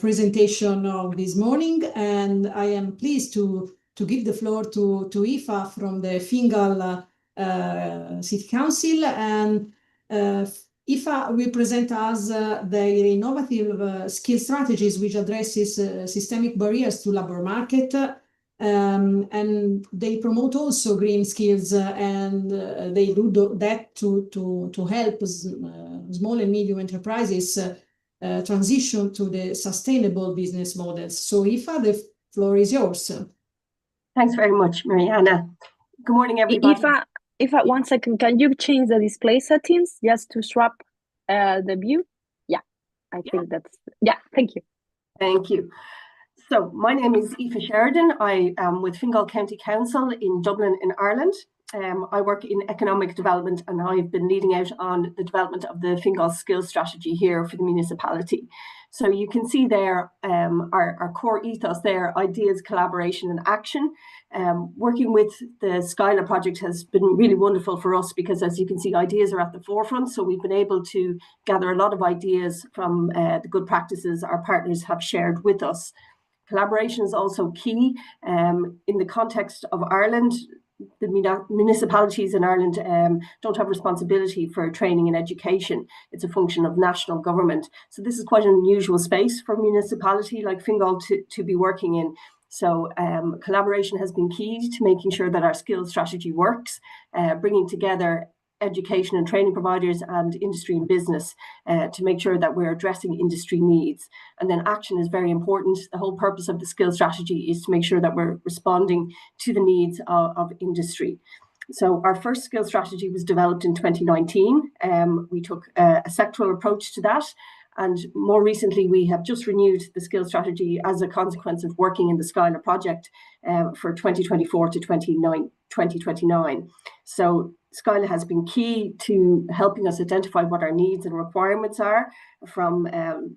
presentation of this morning, and I am pleased to give the floor to Aoife from the Fingal City Council. And IFA will present us their innovative skill strategies, which addresses systemic barriers to labor market, and they promote also green skills, and they do that to help small and medium enterprises transition to the sustainable business models. So IFA, the floor is yours. Thanks very much, Mariana. Good morning, everybody. If 1 second, can you change the display settings just to swap the view? Yeah, I think that's, yeah, thank you. Thank you. So my name is Aoife Sheridan. I am with Fingal County Council in Dublin in Ireland. I work in economic development, and I've been leading out on the development of the Fingal skills strategy here for the municipality. So you can see there our core ethos there: ideas, collaboration and action. Working with the SKYLA project has been really wonderful for us because, as you can see, ideas are at the forefront. So we've been able to gather a lot of ideas from the good practices our partners have shared with us. Collaboration is also key in the context of Ireland. The municipalities in Ireland don't have responsibility for training and education. It's a function of national government. So this is quite an unusual space for a municipality like Fingal to be working in. So collaboration has been key to making sure that our skills strategy works, bringing together education and training providers and industry and business to make sure that we're addressing industry needs. And then action is very important. The whole purpose of the skills strategy is to make sure that we're responding to the needs of industry. So our first skills strategy was developed in 2019. We took a sectoral approach to that. And more recently, we have just renewed the skills strategy as a consequence of working in the SKYLA project for 2024 to 2029. So SKYLA has been key to helping us identify what our needs and requirements are, from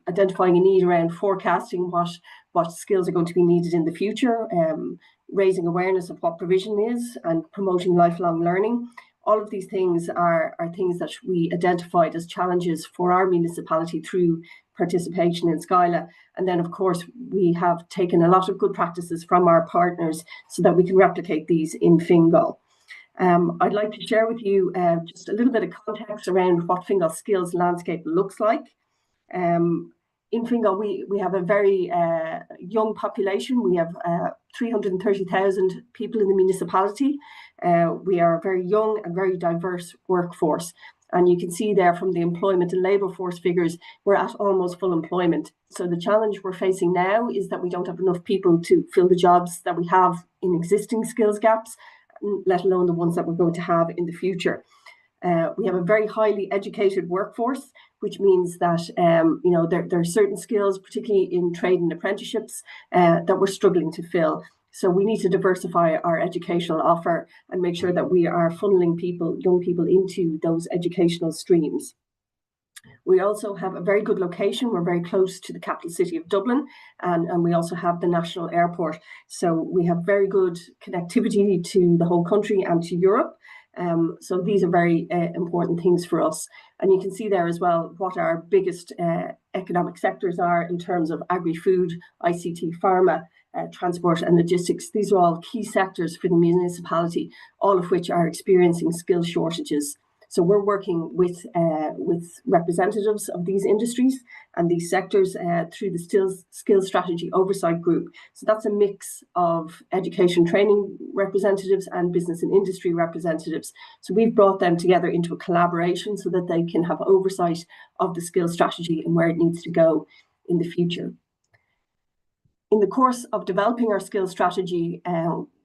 identifying a need around forecasting what skills are going to be needed in the future, raising awareness of what provision is, and promoting lifelong learning. All of these things are things that we identified as challenges for our municipality through participation in SKYLA. And then, of course, we have taken a lot of good practices from our partners so that we can replicate these in Fingal. I'd like to share with you just a little bit of context around what Fingal skills landscape looks like. In Fingal, we have a very young population. We have 330,000 people in the municipality. We are a very young and very diverse workforce. And you can see there from the employment and labour force figures, we're at almost full employment. So the challenge we're facing now is that we don't have enough people to fill the jobs that we have in existing skills gaps, let alone the ones that we're going to have in the future. We have a very highly educated workforce, which means that there are certain skills, particularly in trade and apprenticeships, that we're struggling to fill. So we need to diversify our educational offer and make sure that we are funneling young people into those educational streams. We also have a very good location. We're very close to the capital city of Dublin, and we also have the national airport. So we have very good connectivity to the whole country and to Europe. So these are very important things for us. And you can see there as well what our biggest economic sectors are in terms of agri-food, ICT, pharma, transport and logistics. These are all key sectors for the municipality, all of which are experiencing skill shortages. So we're working with representatives of these industries and these sectors through the skills strategy oversight group. So that's a mix of education training representatives and business and industry representatives. So we've brought them together into a collaboration so that they can have oversight of the skills strategy and where it needs to go in the future. In the course of developing our skills strategy,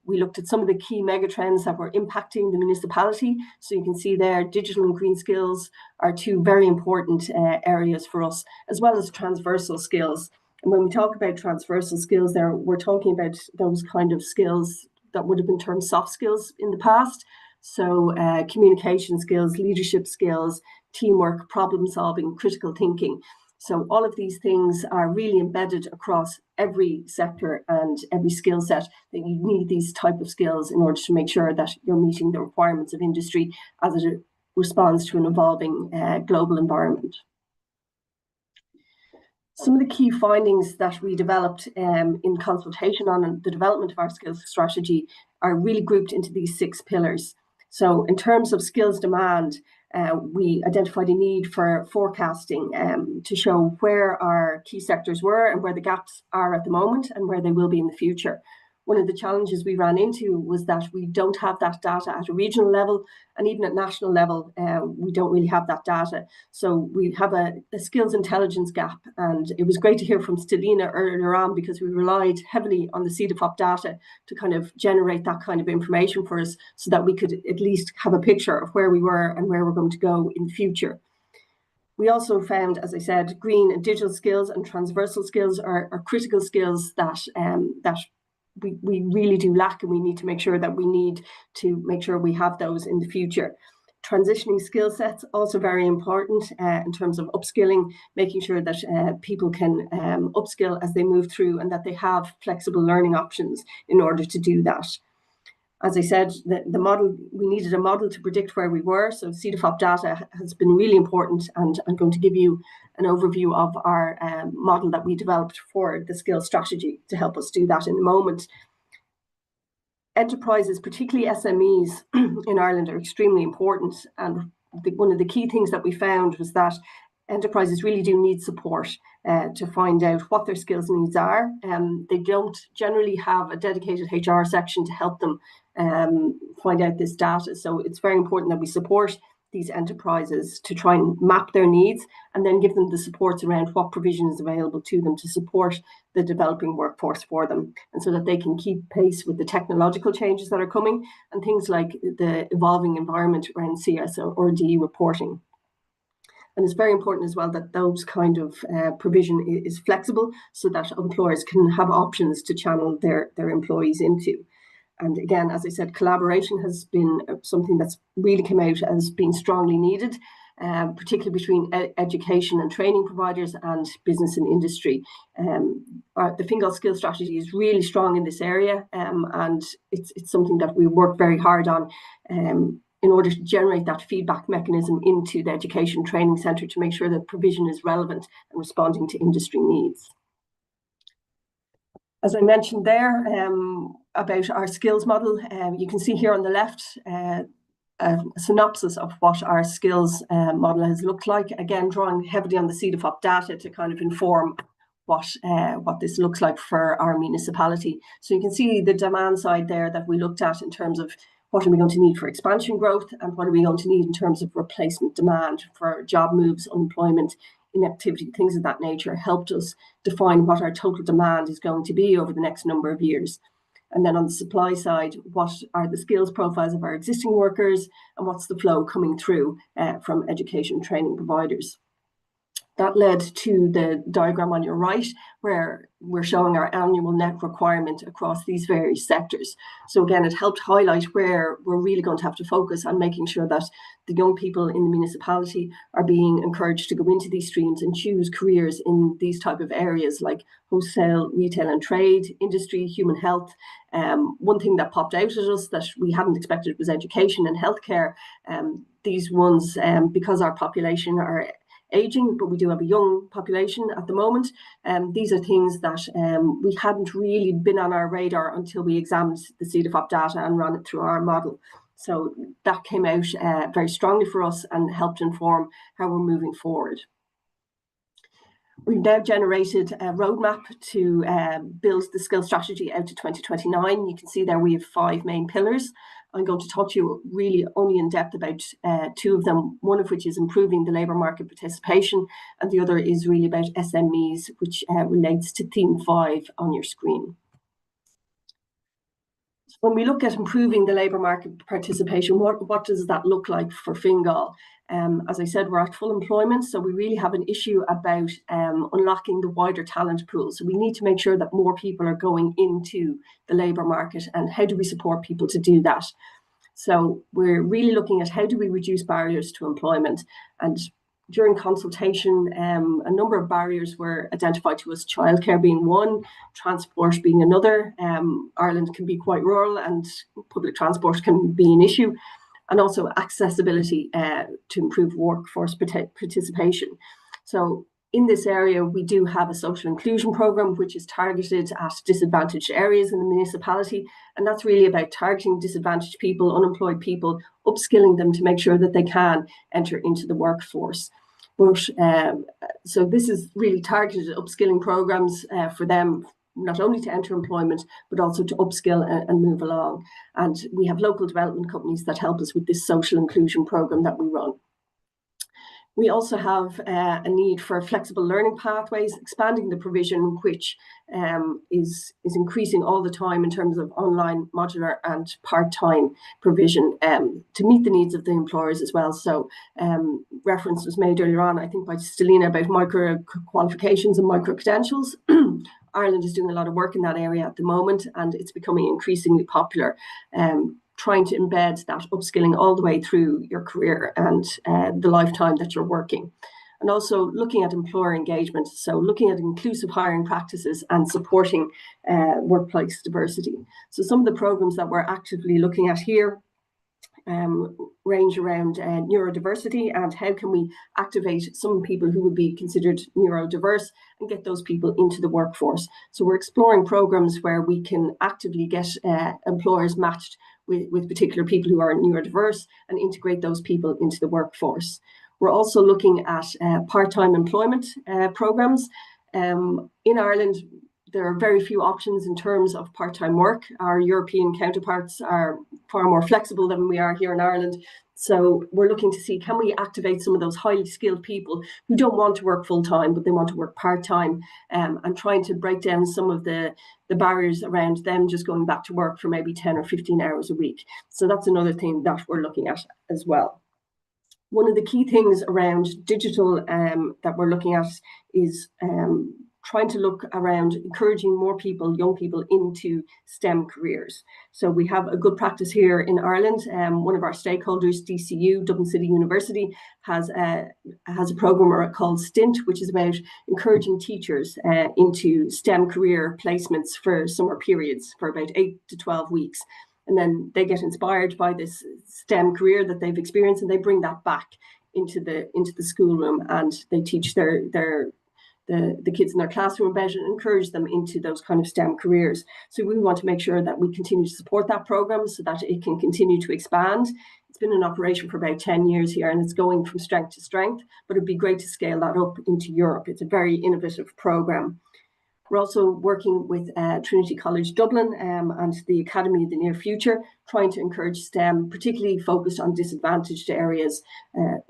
we looked at some of the key megatrends that were impacting the municipality. So you can see there, digital and green skills are two very important areas for us, as well as transversal skills. And when we talk about transversal skills there, we're talking about those kind of skills that would have been termed soft skills in the past. So communication skills, leadership skills, teamwork, problem solving, critical thinking. So all of these things are really embedded across every sector and every skill set, that you need these type of skills in order to make sure that you're meeting the requirements of industry as it responds to an evolving global environment. Some of the key findings that we developed in consultation on the development of our skills strategy are really grouped into these 6 pillars. So in terms of skills demand, we identified a need for forecasting to show where our key sectors were and where the gaps are at the moment and where they will be in the future. One of the challenges we ran into was that we don't have that data at a regional level, and even at national level, we don't really have that data. So we have a skills intelligence gap, and it was great to hear from SKYLA earlier on, because we relied heavily on the CEDAFOP data to kind of generate that kind of information for us, so that we could at least have a picture of where we were and where we're going to go in the future. We also found, as I said, green and digital skills and transversal skills are critical skills that we really do lack, and we need to make sure that we have those in the future. Transitioning skill sets, also very important in terms of upskilling, making sure that people can upskill as they move through, and that they have flexible learning options in order to do that. As I said, the model, we needed a model to predict where we were. So CEDAFOP data has been really important, and I'm going to give you an overview of our model that we developed for the skills strategy to help us do that in a moment. Enterprises, particularly SMEs in Ireland, are extremely important. And one of the key things that we found was that enterprises really do need support to find out what their skills needs are. They don't generally have a dedicated HR section to help them find out this data. So it's very important that we support these enterprises to try and map their needs, and then give them the supports around what provision is available to them to support the developing workforce for them, and so that they can keep pace with the technological changes that are coming, and things like the evolving environment around CSRD reporting. And it's very important as well that those kind of provision is flexible, so that employers can have options to channel their employees into. And again, as I said, collaboration has been something that's really come out as being strongly needed, particularly between education and training providers and business and industry. The Fingal Skills Strategy is really strong in this area, and it's something that we work very hard on in order to generate that feedback mechanism into the Education Training Centre to make sure that provision is relevant and responding to industry needs. As I mentioned there about our skills model, you can see here on the left a synopsis of what our skills model has looked like. Again, drawing heavily on the CEDAFOP data to kind of inform what this looks like for our municipality. So you can see the demand side there that we looked at in terms of what are we going to need for expansion growth, and what are we going to need in terms of replacement demand for job moves, unemployment, inactivity, things of that nature, helped us define what our total demand is going to be over the next number of years. And then on the supply side, what are the skills profiles of our existing workers, and what's the flow coming through from education training providers. That led to the diagram on your right, where we're showing our annual net requirement across these various sectors. So again, it helped highlight where we're really going to have to focus on making sure that the young people in the municipality are being encouraged to go into these streams and choose careers in these type of areas like wholesale, retail and trade, industry, human health. One thing that popped out at us that we hadn't expected was education and healthcare. These ones, because our population are aging, but we do have a young population at the moment. These are things that we hadn't really been on our radar until we examined the CEDAFOP data and ran it through our model. So that came out very strongly for us and helped inform how we're moving forward. We've now generated a roadmap to build the skills strategy out to 2029. You can see there we have 5 main pillars. I'm going to talk to you really only in depth about 2 of them, one of which is improving the labour market participation, and the other is really about SMEs, which relates to theme 5 on your screen. When we look at improving the labour market participation, what does that look like for Fingal? As I said, we're at full employment, so we really have an issue about unlocking the wider talent pool. So we need to make sure that more people are going into the labour market, and how do we support people to do that? So we're really looking at how do we reduce barriers to employment. And during consultation, a number of barriers were identified to us, childcare being one, transport being another. Ireland can be quite rural and public transport can be an issue, and also accessibility to improve workforce participation. So In this area, we do have a social inclusion programme which is targeted at disadvantaged areas in the municipality, and that's really about targeting disadvantaged people, unemployed people, upskilling them to make sure that they can enter into the workforce. But so this is really targeted upskilling programmes for them, not only to enter employment, but also to upskill and move along. And we have local development companies that help us with this social inclusion programme that we run. We also have a need for flexible learning pathways, expanding the provision, which is increasing all the time in terms of online, modular and part-time provision to meet the needs of the employers as well. So reference was made earlier on, I think by Stelina, about micro qualifications and micro credentials. Ireland is doing a lot of work in that area at the moment, and it's becoming increasingly popular. Trying to embed that upskilling all the way through your career and the lifetime that you're working. And also looking at employer engagement, so looking at inclusive hiring practices and supporting workplace diversity. So some of the programs that we're actively looking at here range around neurodiversity and how can we activate some people who would be considered neurodiverse and get those people into the workforce. So we're exploring programs where we can actively get employers matched with particular people who are neurodiverse and integrate those people into the workforce. We're also looking at part-time employment programs. In Ireland, there are very few options in terms of part-time work. Our European counterparts are far more flexible than we are here in Ireland. So we're looking to see, can we activate some of those highly skilled people who don't want to work full-time, but they want to work part-time, and trying to break down some of the barriers around them just going back to work for maybe 10 or 15 hours a week. So that's another thing that we're looking at as well. One of the key things around digital that we're looking at is trying to look around encouraging more people, young people, into STEM careers. So we have a good practice here in Ireland. One of our stakeholders, DCU, Dublin City University, has a programme called STINT, which is about encouraging teachers into STEM career placements for summer periods for about 8 to 12 weeks. And then they get inspired by this STEM career that they've experienced, and they bring that back into the schoolroom, and they teach the kids in their classroom about it and encourage them into those kind of STEM careers. So we want to make sure that we continue to support that programme so that it can continue to expand. It's been in operation for about 10 years here, and it's going from strength to strength, but it'd be great to scale that up into Europe. It's a very innovative programme. We're also working with Trinity College Dublin and the Academy of the Near Future, trying to encourage STEM, particularly focused on disadvantaged areas,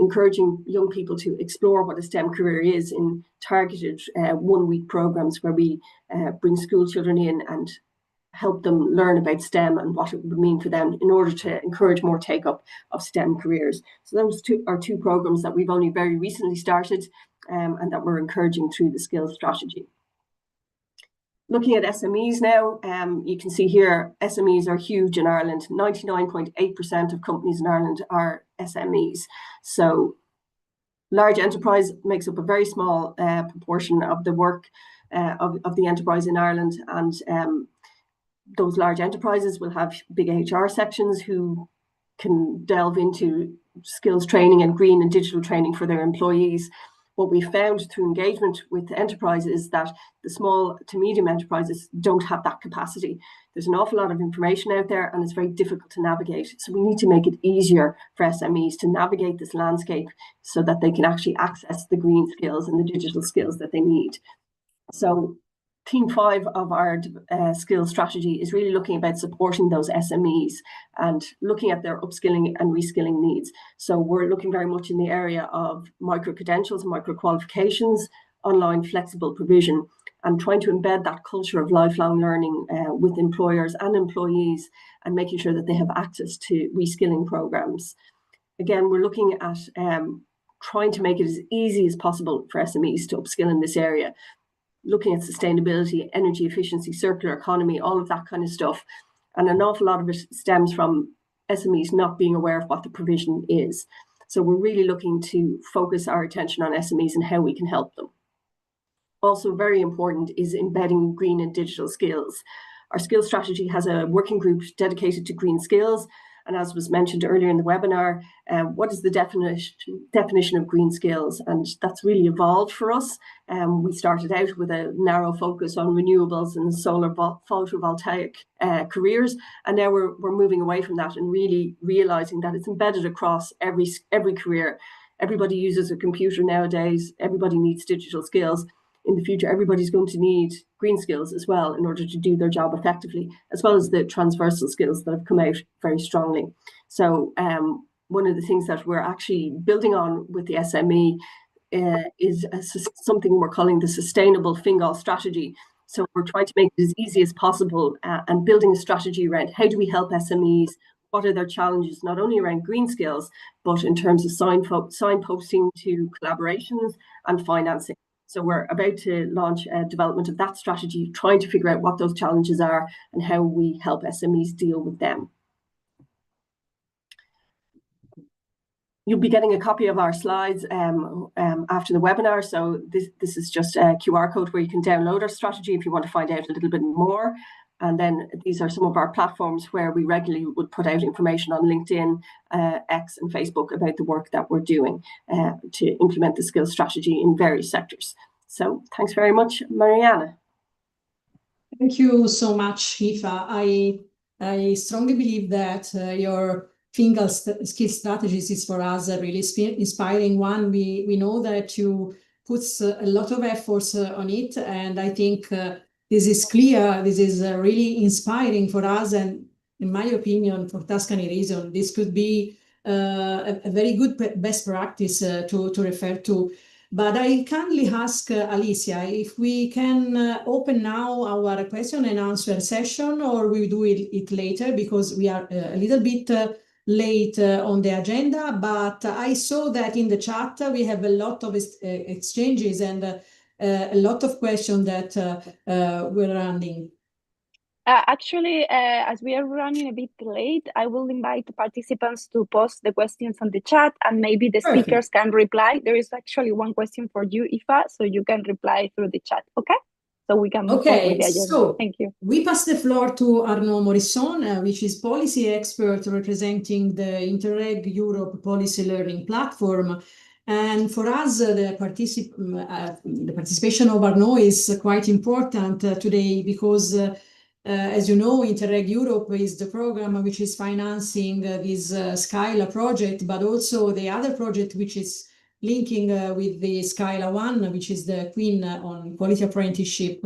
encouraging young people to explore what a STEM career is in targeted one-week programs where we bring school children in and help them learn about STEM and what it would mean for them in order to encourage more take-up of STEM careers. So those are two programs that we've only very recently started and that we're encouraging through the skills strategy. Looking at SMEs now, you can see here SMEs are huge in Ireland. 99.8% of companies in Ireland are SMEs. So large enterprise makes up a very small proportion of the work of the enterprise in Ireland, and those large enterprises will have big HR sections who can delve into skills training and green and digital training for their employees. What we found through engagement with enterprises is that the small to medium enterprises don't have that capacity. There's an awful lot of information out there and it's very difficult to navigate. So we need to make it easier for SMEs to navigate this landscape so that they can actually access the green skills and the digital skills that they need. So Theme 5 of our skills strategy is really looking about supporting those SMEs and looking at their upskilling and reskilling needs. So we're looking very much in the area of micro-credentials, micro-qualifications, online flexible provision, and trying to embed that culture of lifelong learning with employers and employees and making sure that they have access to reskilling programs. Again, we're looking at trying to make it as easy as possible for SMEs to upskill in this area, looking at sustainability, energy efficiency, circular economy, all of that kind of stuff. And an awful lot of it stems from SMEs not being aware of what the provision is. So we're really looking to focus our attention on SMEs and how we can help them. Also very important is embedding green and digital skills. Our skills strategy has a working group dedicated to green skills, And as was mentioned earlier in the webinar, what is the definition of green skills? And that's really evolved for us. We started out with a narrow focus on renewables and solar photovoltaic careers, and now we're moving away from that and really realizing that it's embedded across every career. Everybody uses a computer nowadays. Everybody needs digital skills. In the future, everybody's going to need green skills as well in order to do their job effectively, as well as the transversal skills that have come out very strongly. So one of the things that we're actually building on with the SME is something we're calling the sustainable Fingal strategy. So we're trying to make it as easy as possible and building a strategy around how do we help SMEs, what are their challenges, not only around green skills, but in terms of signposting to collaborations and financing. So we're about to launch a development of that strategy, trying to figure out what those challenges are and how we help SMEs deal with them. You'll be getting a copy of our slides after the webinar. So this is just a QR code where you can download our strategy if you want to find out a little bit more. And then these are some of our platforms where we regularly would put out information on LinkedIn, X and Facebook about the work that we're doing to implement the skills strategy in various sectors. So thanks very much, Mariana. Thank you so much, Aoife. I strongly believe that your Fingal skill strategies is for us a really inspiring one. We know that you put a lot of efforts on it, and I think this is clear. This is really inspiring for us, and in my opinion, for Tuscany region, this could be a very good best practice to refer to. But I kindly ask Alicia if we can open now our question and answer session, or we do it later because we are a little bit late on the agenda. But I saw that in the chat we have a lot of exchanges and a lot of questions that we're running. Actually, as we are running a bit late, I will invite the participants to post the questions on the chat, and maybe the speakers can reply. There is actually one question for you, Aoife, so you can reply through the chat, okay? So we can move on with the agenda. So thank you. We pass the floor to Arnaud Morisson, which is policy expert representing the Interreg Europe Policy Learning Platform. And for us, the participation of Arnaud is quite important today because as you know, Interreg Europe is the program which is financing this SKYLA project, but also the other project which is linking with the SKYLA one, which is the Queen on Quality Apprenticeship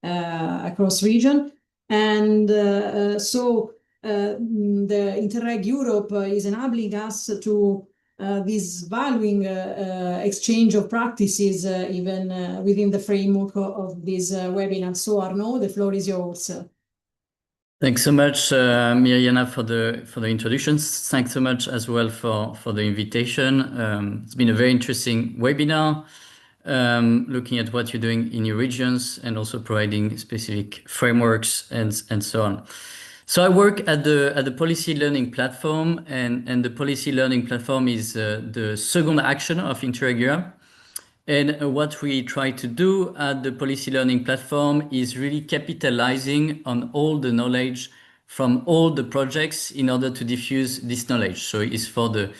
across region. And so the Interreg Europe is enabling us to this valuing exchange of practices even within the framework of this webinar. So Arnaud, the floor is yours. Thanks so much, Mirjana, for the introductions. Thanks so much as well for the invitation. It's been a very interesting webinar, looking at what you're doing in your regions and also providing specific frameworks and so on. So I work at the Policy Learning Platform, and the Policy Learning Platform is the second action of Interreg Europe. And what we try to do at the Policy Learning Platform is really capitalizing on all the knowledge from all the projects in order to diffuse this knowledge. So it's for the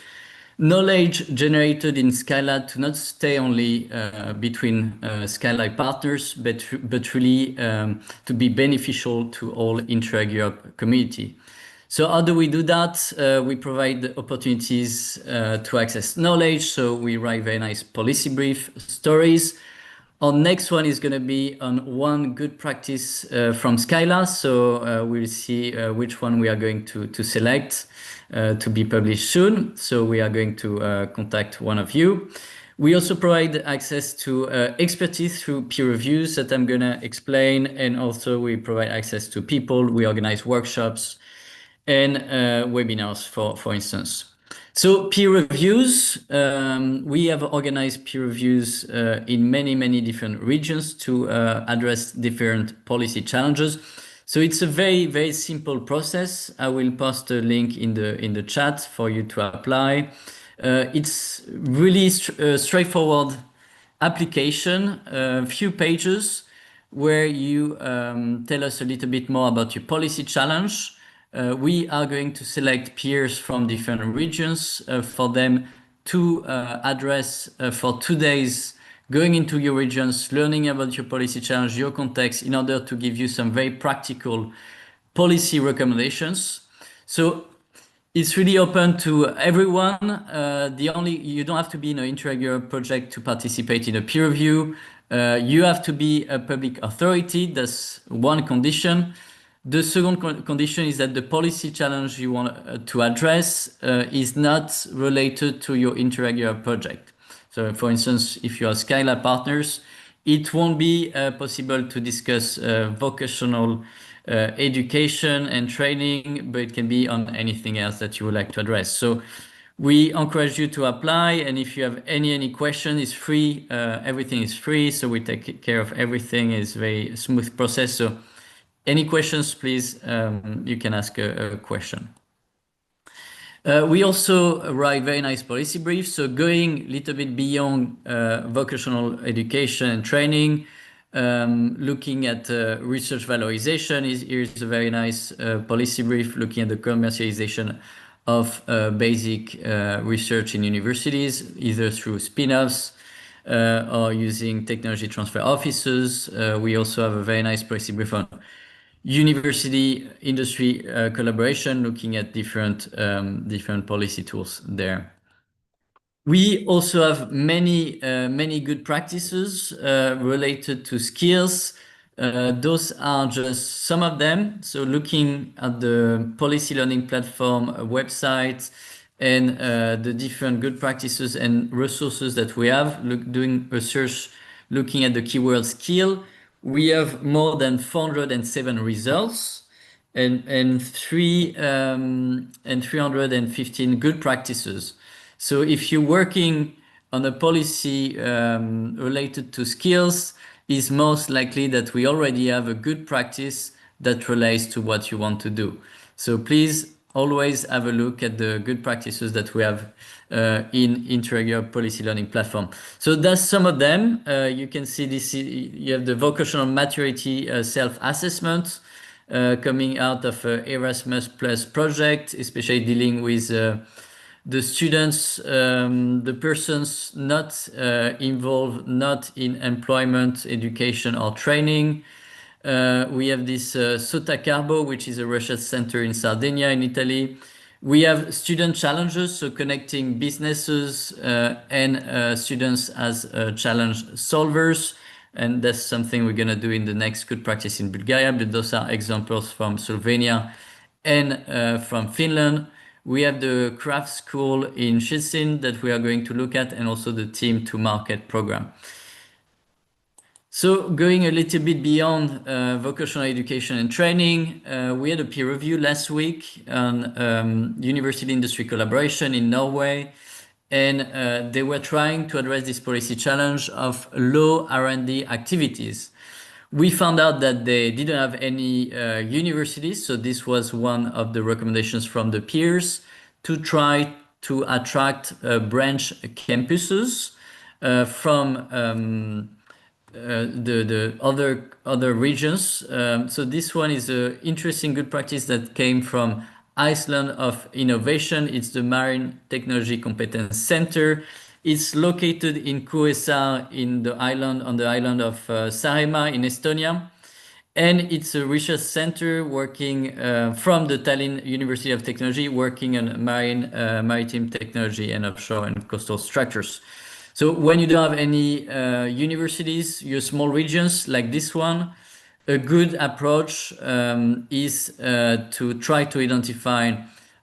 knowledge generated in SKYLA to not stay only between SKYLA partners, but really to be beneficial to all Interreg Europe community. So how do we do that? We provide opportunities to access knowledge. So we write very nice policy brief stories. Our next one is going to be on one good practice from SKYLA. So we'll see which one we are going to select to be published soon. So we are going to contact one of you. We also provide access to expertise through peer reviews that I'm going to explain. And also we provide access to people. We organize workshops and webinars, for instance. So peer reviews, we have organized peer reviews in many different regions to address different policy challenges. So it's a very simple process. I will post a link in the chat for you to apply. It's really a straightforward application, a few pages where you tell us a little bit more about your policy challenge. we are going to select peers from different regions for them to address for 2 days, going into your regions, learning about your policy challenge, your context, in order to give you some very practical policy recommendations. So it's really open to everyone. You don't have to be in an Interreg Europe project to participate in a peer review. You have to be a public authority. That's one condition. The second condition is that the policy challenge you want to address is not related to your Interreg Europe project. So, for instance, if you are SKYLA partners, it won't be possible to discuss vocational education and training, but it can be on anything else that you would like to address. So we encourage you to apply, and if you have any question, it's free. Everything is free, so we take care of everything. It's a very smooth process. So any questions, please, you can ask a question. We also write very nice policy briefs. So going a little bit beyond vocational education and training, looking at research valorization, here's a very nice policy brief looking at the commercialization of basic research in universities, either through spin-offs or using technology transfer offices. We also have a very nice policy brief on university industry collaboration, looking at different policy tools there. We also have many good practices related to skills. Those are just some of them. So looking at the policy learning platform website and the different good practices and resources that we have, doing research, looking at the keyword skill, we have more than 407 results and 315 good practices. So if you're working on a policy related to skills, it's most likely that we already have a good practice that relates to what you want to do. So please always have a look at the good practices that we have in Interreg Europe Policy Learning Platform. So that's some of them. You can see this. You have the vocational maturity self-assessment coming out of Erasmus Plus project, especially dealing with the students, the persons not involved, not in employment, education or training. We have this Sotacarbo, which is a research center in Sardinia in Italy. We have student challenges, so connecting businesses and students as challenge solvers. And that's something we're going to do in the next good practice in Bulgaria, but those are examples from Slovenia and from Finland. We have the craft school in Szczecin that we are going to look at, and also the team to market program. So going a little bit beyond vocational education and training, we had a peer review last week on university industry collaboration in Norway, and they were trying to address this policy challenge of low R&D activities. We found out that they didn't have any universities, so this was one of the recommendations from the peers to try to attract branch campuses from the other regions. So this one is an interesting good practice that came from Iceland of Innovation. It's the Marine Technology Competence Center. It's located in Kuusaar on the island of Saaremaa in Estonia. And it's a research center working from the Tallinn University of Technology, working on maritime technology and offshore and coastal structures. So when you don't have any universities, your small regions like this one, a good approach is to try to identify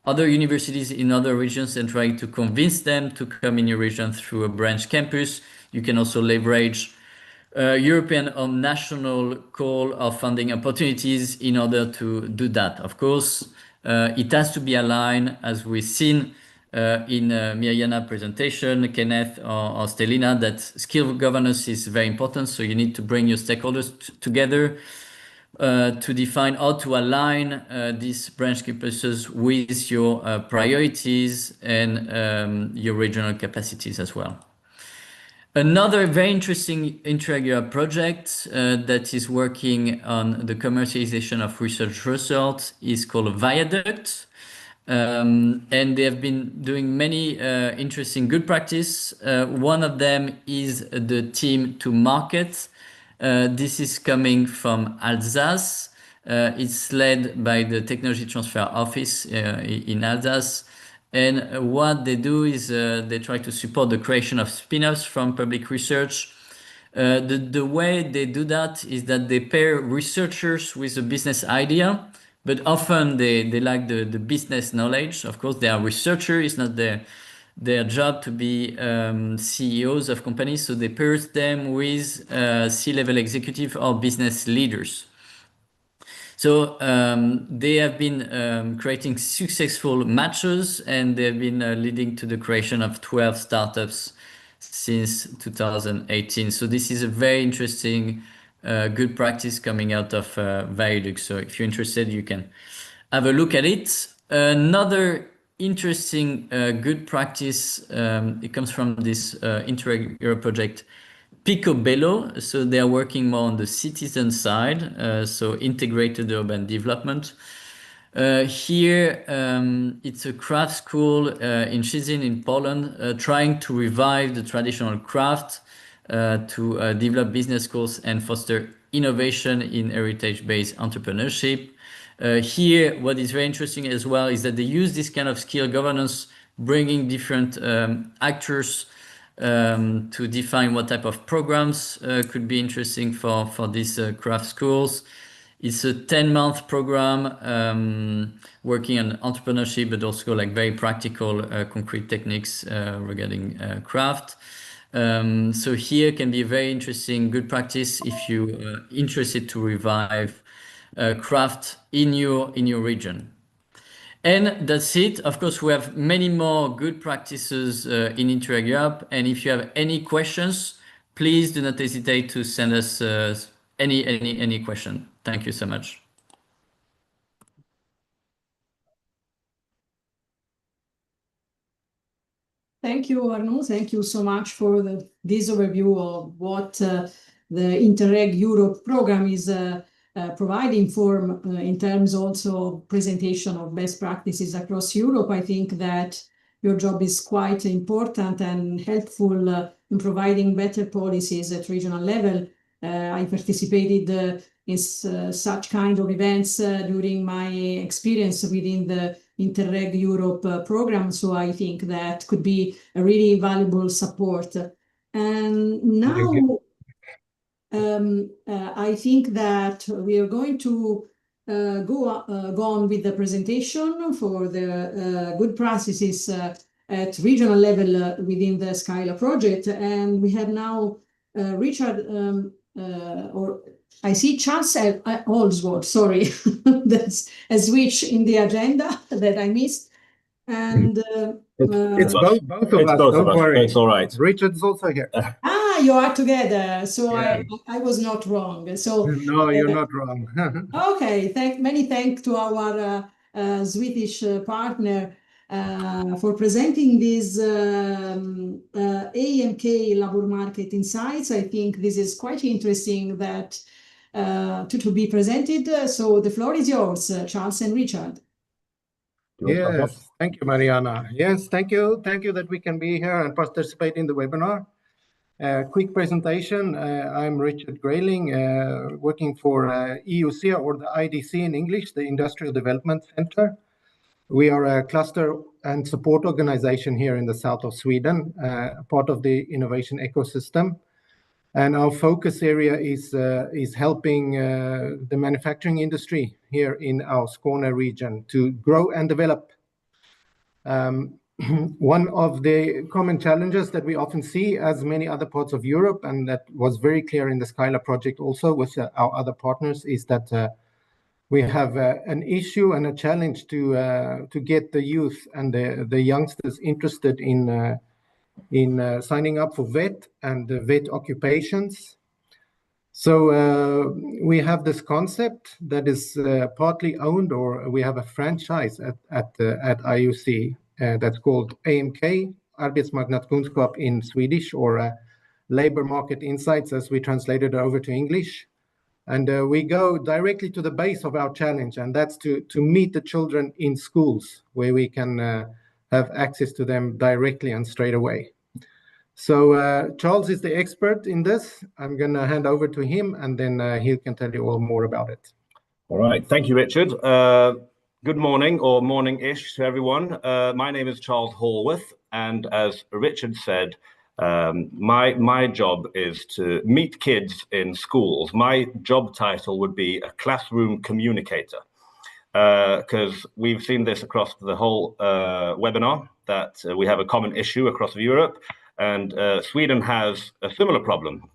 other universities in other regions and try to convince them to come in your region through a branch campus. You can also leverage European or national call of funding opportunities in order to do that. Of course, it has to be aligned, as we've seen in Mirjana's presentation, Kenneth or Stelina, that skill governance is very important. So you need to bring your stakeholders together to define how to align these branch campuses with your priorities and your regional capacities as well. Another very interesting Interreg project that is working on the commercialization of research results is called Viaduct. And they have been doing many interesting good practice. One of them is the team to market. This is coming from Alsace. It's led by the Technology Transfer Office in Alsace. And what they do is they try to support the creation of spin-offs from public research. The way they do that is that they pair researchers with a business idea, but often they lack the business knowledge. Of course, they are researchers, it's not their job to be CEOs of companies, so they pair them with C-level executive or business leaders. So they have been creating successful matches, and they've been leading to the creation of 12 startups since 2018. So this is a very interesting good practice coming out of Viaduct. So if you're interested, you can have a look at it. Another interesting good practice, it comes from this Interreg Europe project, Picobello. So they are working more on the citizen side, so integrated urban development. Here, it's a craft school in Szczecin in Poland, trying to revive the traditional craft, to develop business schools and foster innovation in heritage-based entrepreneurship. Here, what is very interesting as well is that they use this kind of skill governance, bringing different actors to define what type of programs could be interesting for these craft schools. It's a 10-month program working on entrepreneurship, but also like very practical, concrete techniques regarding craft. So here can be a very interesting, good practice if you're interested to revive craft in your region. And that's it. Of course, we have many more good practices in Interreg Europe. And if you have any questions, please do not hesitate to send us any question. Thank you so much. Thank you, Arnaud. Thank you so much for this overview of what the Interreg Europe program is providing for in terms also of presentation of best practices across Europe. I think that your job is quite important and helpful in providing better policies at regional level. I participated in such kind of events during my experience within the Interreg Europe program, so I think that could be a really valuable support. And now I think that we are going to go on with the presentation for the good practices at regional level within the SKYLA project. And we have now Richard, or I see Charles Holsworth, sorry, that's a switch in the agenda that I missed. And it's both of us, don't worry. It's all right. Richard's also here. You are together, so yeah. I was not wrong. So no, you're not wrong. Okay, many thanks to our Swedish partner for presenting this AMK labor market insights. I think this is quite interesting that to be presented. So the floor is yours, Charles and Richard. Yes, thank you, Mariana. Yes, thank you that we can be here and participate in the webinar. Quick presentation. I'm Richard Grayling, working for EUC, or the IDC in English, the Industrial Development Center. We are a cluster and support organization here in the south of Sweden, part of the innovation ecosystem. And our focus area is helping the manufacturing industry here in our Skåne region to grow and develop. One of the common challenges that we often see, as many other parts of Europe, and that was very clear in the SKYLA project also with our other partners, is that we have an issue and a challenge to get the youth and the youngsters interested in signing up for VET and VET occupations. So we have this concept that is partly owned, or we have a franchise at IUC that's called AMK, Arbetsmarknadskunskap in Swedish, or labor market insights as we translated it over to English. And we go directly to the base of our challenge, and that's to meet the children in schools where we can have access to them directly and straight away. So Charles is the expert in this. I'm going to hand over to him, and then he can tell you all more about it. All right. Thank you, Richard. Good morning or morning-ish to everyone. My name is Charles Horwath, and as Richard said, my job is to meet kids in schools. My job title would be a classroom communicator, because we've seen this across the whole webinar, that we have a common issue across Europe, and Sweden has a similar problem.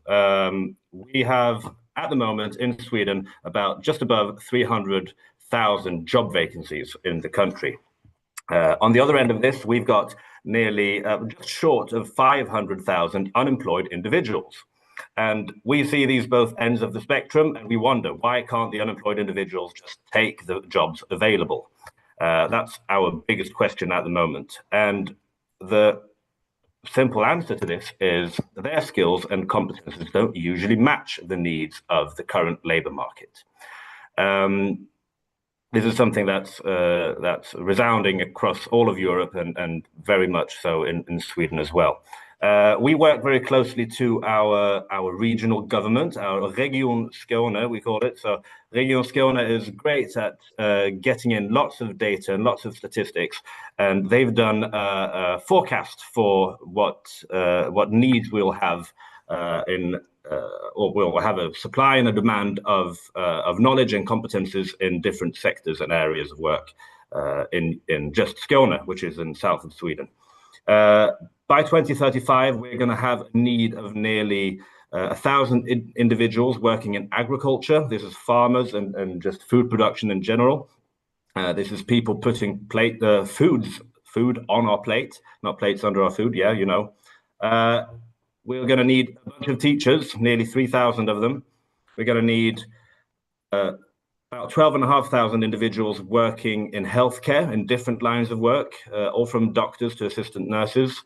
We have, at the moment in Sweden, about just above 300,000 job vacancies in the country. On the other end of this, we've got nearly just short of 500,000 unemployed individuals. And we see these both ends of the spectrum, and we wonder, why can't the unemployed individuals just take the jobs available? That's our biggest question at the moment. And the simple answer to this is their skills and competences don't usually match the needs of the current labor market. This is something that's resounding across all of Europe and very much so in Sweden as well. We work very closely to our regional government, our Region Skåne, we call it. So Region Skåne is great at getting in lots of data and lots of statistics, and they've done a forecast for what needs we'll have or we'll have a supply and a demand of knowledge and competences in different sectors and areas of work in just Skåne, which is in south of Sweden. By 2035, we're going to have a need of nearly 1,000 individuals working in agriculture. This is farmers and just food production in general. This is people putting food on our plate, not plates under our food. Yeah, you know. We're going to need a bunch of teachers, nearly 3,000 of them. We're going to need about 12,500 individuals working in healthcare in different lines of work, all from doctors to assistant nurses.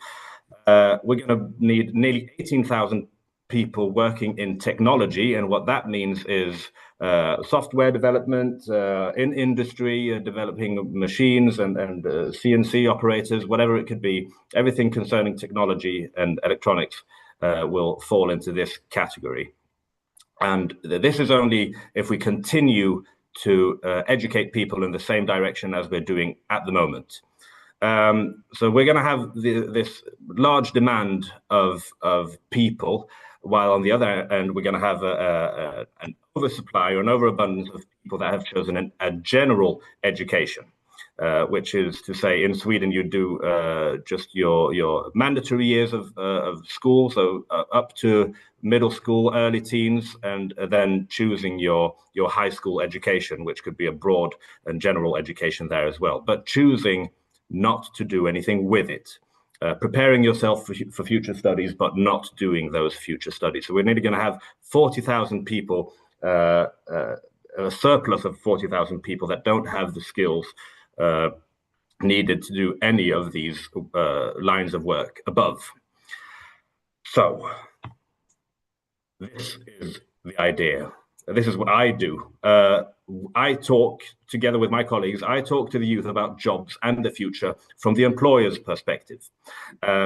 We're going to need nearly 18,000 people working in technology, and what that means is software development, in industry, developing machines and CNC operators, whatever it could be. Everything concerning technology and electronics will fall into this category. And this is only if we continue to educate people in the same direction as we're doing at the moment. So we're going to have this large demand of people, while on the other end, we're going to have an oversupply or an overabundance of people that have chosen a general education. Which is to say, in Sweden, you do just your mandatory years of school, so up to middle school, early teens, and then choosing your high school education, which could be a broad and general education there as well, but choosing not to do anything with it. Preparing yourself for future studies, but not doing those future studies. So we're nearly going to have 40,000 people, a surplus of 40,000 people that don't have the skills needed to do any of these lines of work above. So this is the idea. This is what I do. I talk together with my colleagues. I talk to the youth about jobs and the future from the employer's perspective.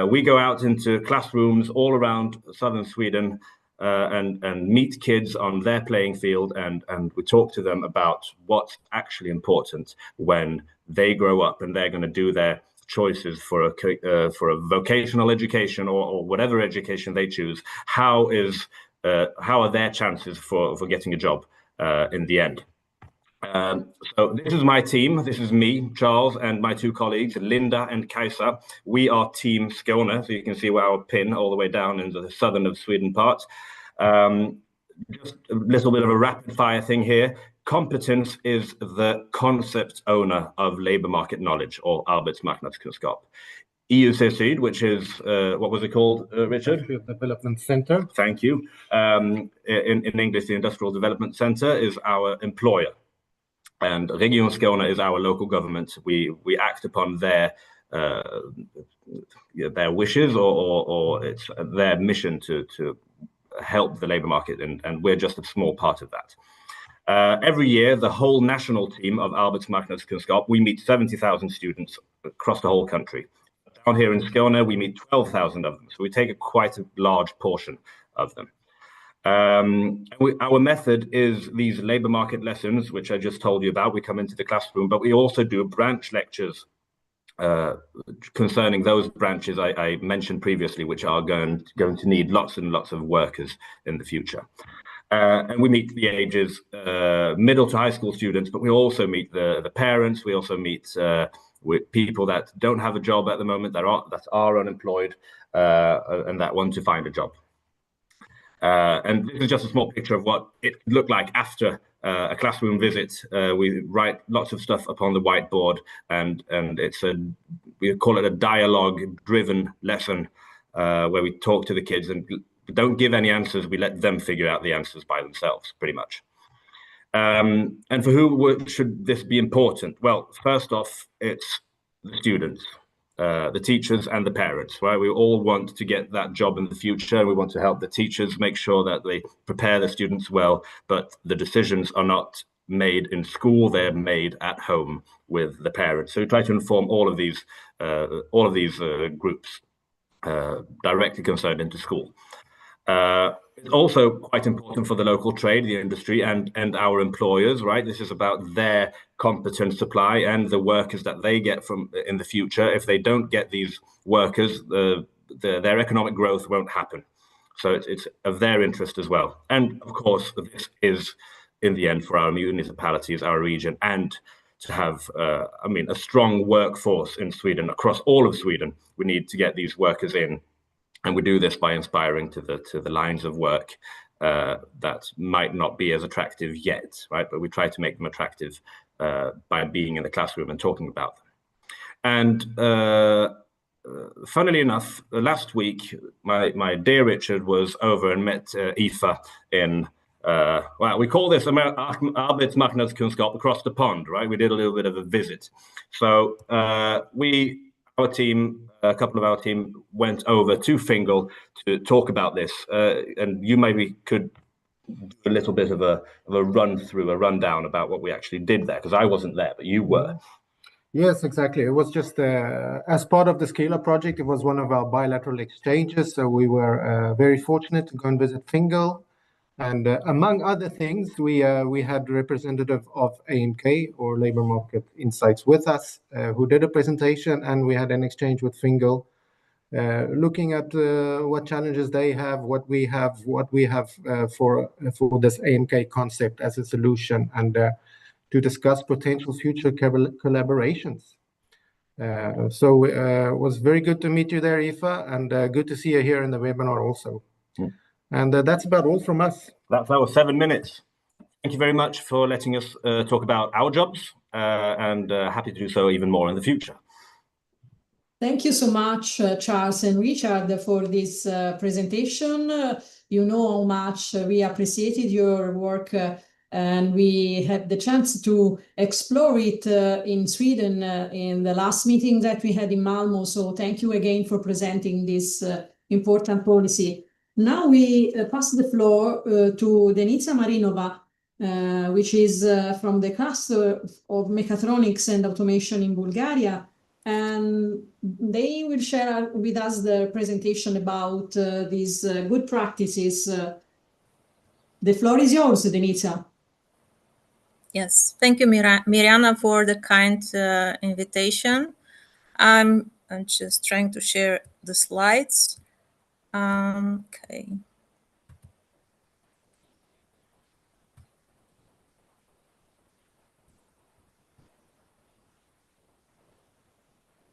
We go out into classrooms all around southern Sweden and meet kids on their playing field, and we talk to them about what's actually important when they grow up and they're going to do their choices for a vocational education or whatever education they choose. How are their chances for getting a job in the end? So this is my team. This is me, Charles, and my two colleagues, Linda and Kajsa. We are Team Skåne, so you can see our pin all the way down into the southern of Sweden part. Just a little bit of a rapid fire thing here. Competence is the concept owner of labor market knowledge, or arbetsmarknadskunskap. EUC Syd, which is, what was it called, Richard? Development Center. Thank you. In English, the Industrial Development Center is our employer. And Region Skåne is our local government. We act upon their their wishes, or it's their mission to help the labor market, and we're just a small part of that. Every year, the whole national team of Arbetsmarknadskunskap, we meet 70,000 students across the whole country. Down here in Skåne, we meet 12,000 of them, so we take quite a large portion of them. Our method is these labor market lessons, which I just told you about. We come into the classroom, but we also do branch lectures concerning those branches I mentioned previously, which are going to need lots and lots of workers in the future. And we meet the ages middle to high school students, but we also meet the parents. We also meet with people that don't have a job at the moment, that are unemployed, and that want to find a job. And this is just a small picture of what it looked like after a classroom visit. We write lots of stuff upon the whiteboard, and we call it a dialogue-driven lesson, where we talk to the kids and we don't give any answers. We let them figure out the answers by themselves, pretty much. And for who should this be important? Well, first off, it's the students, the teachers and the parents, right? We all want to get that job in the future. We want to help the teachers make sure that they prepare the students well, but the decisions are not made in school, they're made at home with the parents. So we try to inform all of these groups directly concerned into school. It's also quite important for the local trade, the industry, and our employers, right? This is about their competent supply and the workers that they get from in the future. If they don't get these workers, their economic growth won't happen. So it's of their interest as well. And of course, this is in the end for our municipalities, our region, and to have, a strong workforce in Sweden, across all of Sweden. We need to get these workers in. And we do this by inspiring to the lines of work that might not be as attractive yet, right? But we try to make them attractive by being in the classroom and talking about them. And funnily enough, last week, my dear Richard was over and met Aoife in, we call this Arbetsmarknadskunskap across the pond, right? We did a little bit of a visit. So our team, a couple of our team went over to Fingal to talk about this. And you maybe could do a little bit of a rundown about what we actually did there, because I wasn't there, but you were. Yes, exactly. It was just as part of the SKYLA project, it was one of our bilateral exchanges. So we were very fortunate to go and visit Fingal. And among other things, we had representative of AMK, or Labor Market Insights, with us, who did a presentation, and we had an exchange with Fingal, looking at what challenges they have, what we have for this AMK concept as a solution, and to discuss potential future collaborations. So it was very good to meet you there, Aoife, and good to see you here in the webinar also. And that's about all from us. That's our 7 minutes. Thank you very much for letting us talk about our jobs, and happy to do so even more in the future. Thank you so much, Charles and Richard, for this presentation. You know how much we appreciated your work, and we had the chance to explore it in Sweden in the last meeting that we had in Malmo. So thank you again for presenting this important policy. Now we pass the floor to Denica Marinova, which is from the cluster of mechatronics and automation in Bulgaria. And they will share with us the presentation about these good practices. The floor is yours, Denica. Yes, thank you, Mirjana, for the kind invitation. I'm just trying to share the slides. Okay.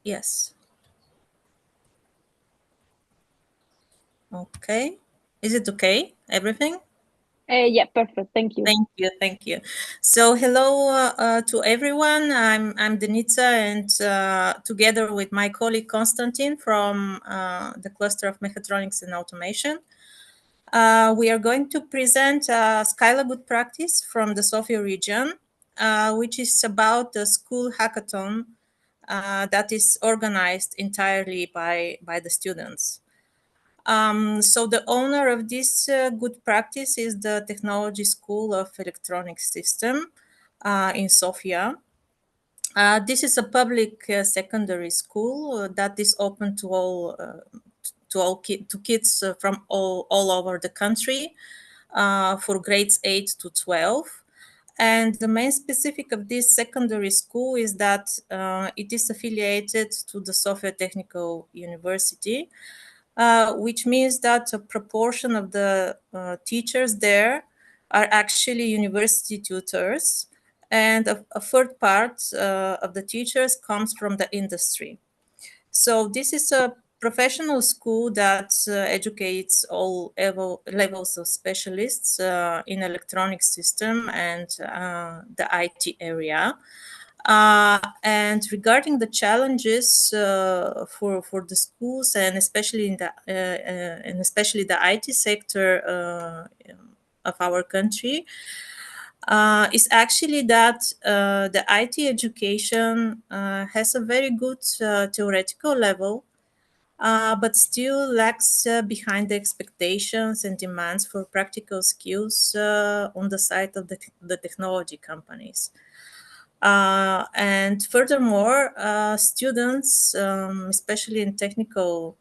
Yes. Okay. Is it okay? Everything? Yeah, perfect. Thank you. Thank you. So hello to everyone. I'm Denica, and together with my colleague Konstantin from the cluster of mechatronics and automation, we are going to present SKYLA good practice from the Sofia region, which is about the school hackathon that is organized entirely by the students. So the owner of this good practice is the Technology School of Electronic System in Sofia. This is a public secondary school that is open to all to kids from all over the country for grades 8 to 12. And the main specific of this secondary school is that it is affiliated to the Sofia Technical University, which means that a proportion of the teachers there are actually university tutors, and a third part of the teachers comes from the industry. So this is a professional school that educates all levels of specialists in electronic system and the IT area. And regarding the challenges for the schools and especially in the the IT sector of our country, is actually that the IT education has a very good theoretical level, but still lags behind the expectations and demands for practical skills on the side of the technology companies. And furthermore, students, especially in technical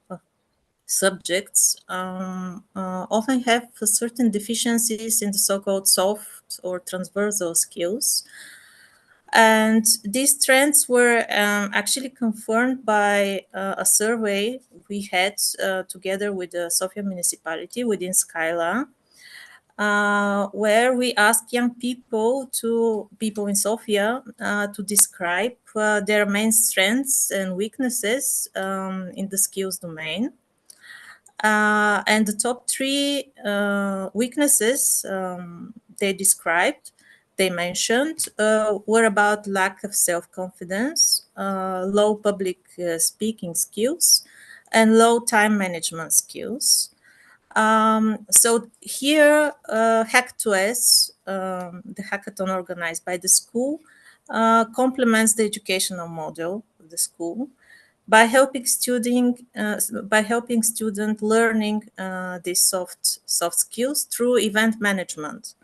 subjects, often have certain deficiencies in the so-called soft or transversal skills. And these trends were actually confirmed by a survey we had together with the Sofia municipality within SKYLA, where we asked young people in Sofia to describe their main strengths and weaknesses in the skills domain. And the top three weaknesses they mentioned were about lack of self-confidence, low public speaking skills, and low time management skills. So here, Hack2S, the hackathon organized by the school, complements the educational model of the school by helping students learning these soft skills through event management,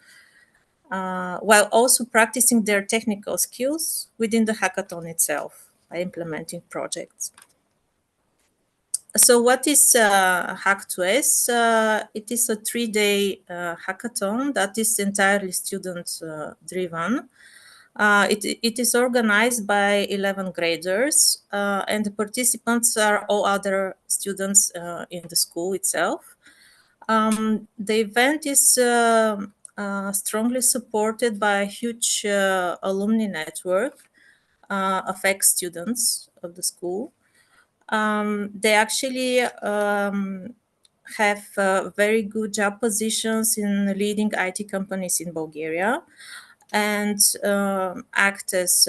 while also practicing their technical skills within the hackathon itself by implementing projects. So what is Hack2S? It is a 3-day hackathon that is entirely student-driven. It is organized by 11 graders, and the participants are all other students in the school itself. The event is strongly supported by a huge alumni network of ex-students of the school. They actually have very good job positions in leading IT companies in Bulgaria, and act as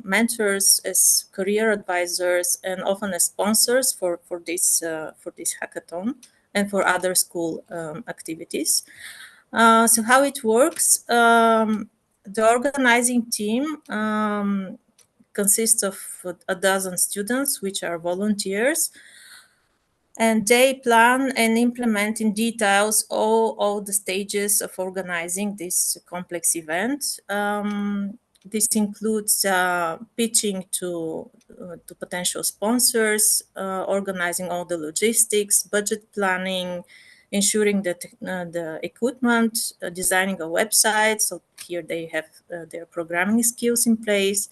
mentors, as career advisors, and often as sponsors for this hackathon and for other school activities. So how it works? The organizing team consists of a dozen students, which are volunteers, and they plan and implement in details all the stages of organizing this complex event. This includes pitching to potential sponsors, organizing all the logistics, budget planning, ensuring that the equipment, designing a website. So here they have their programming skills in place,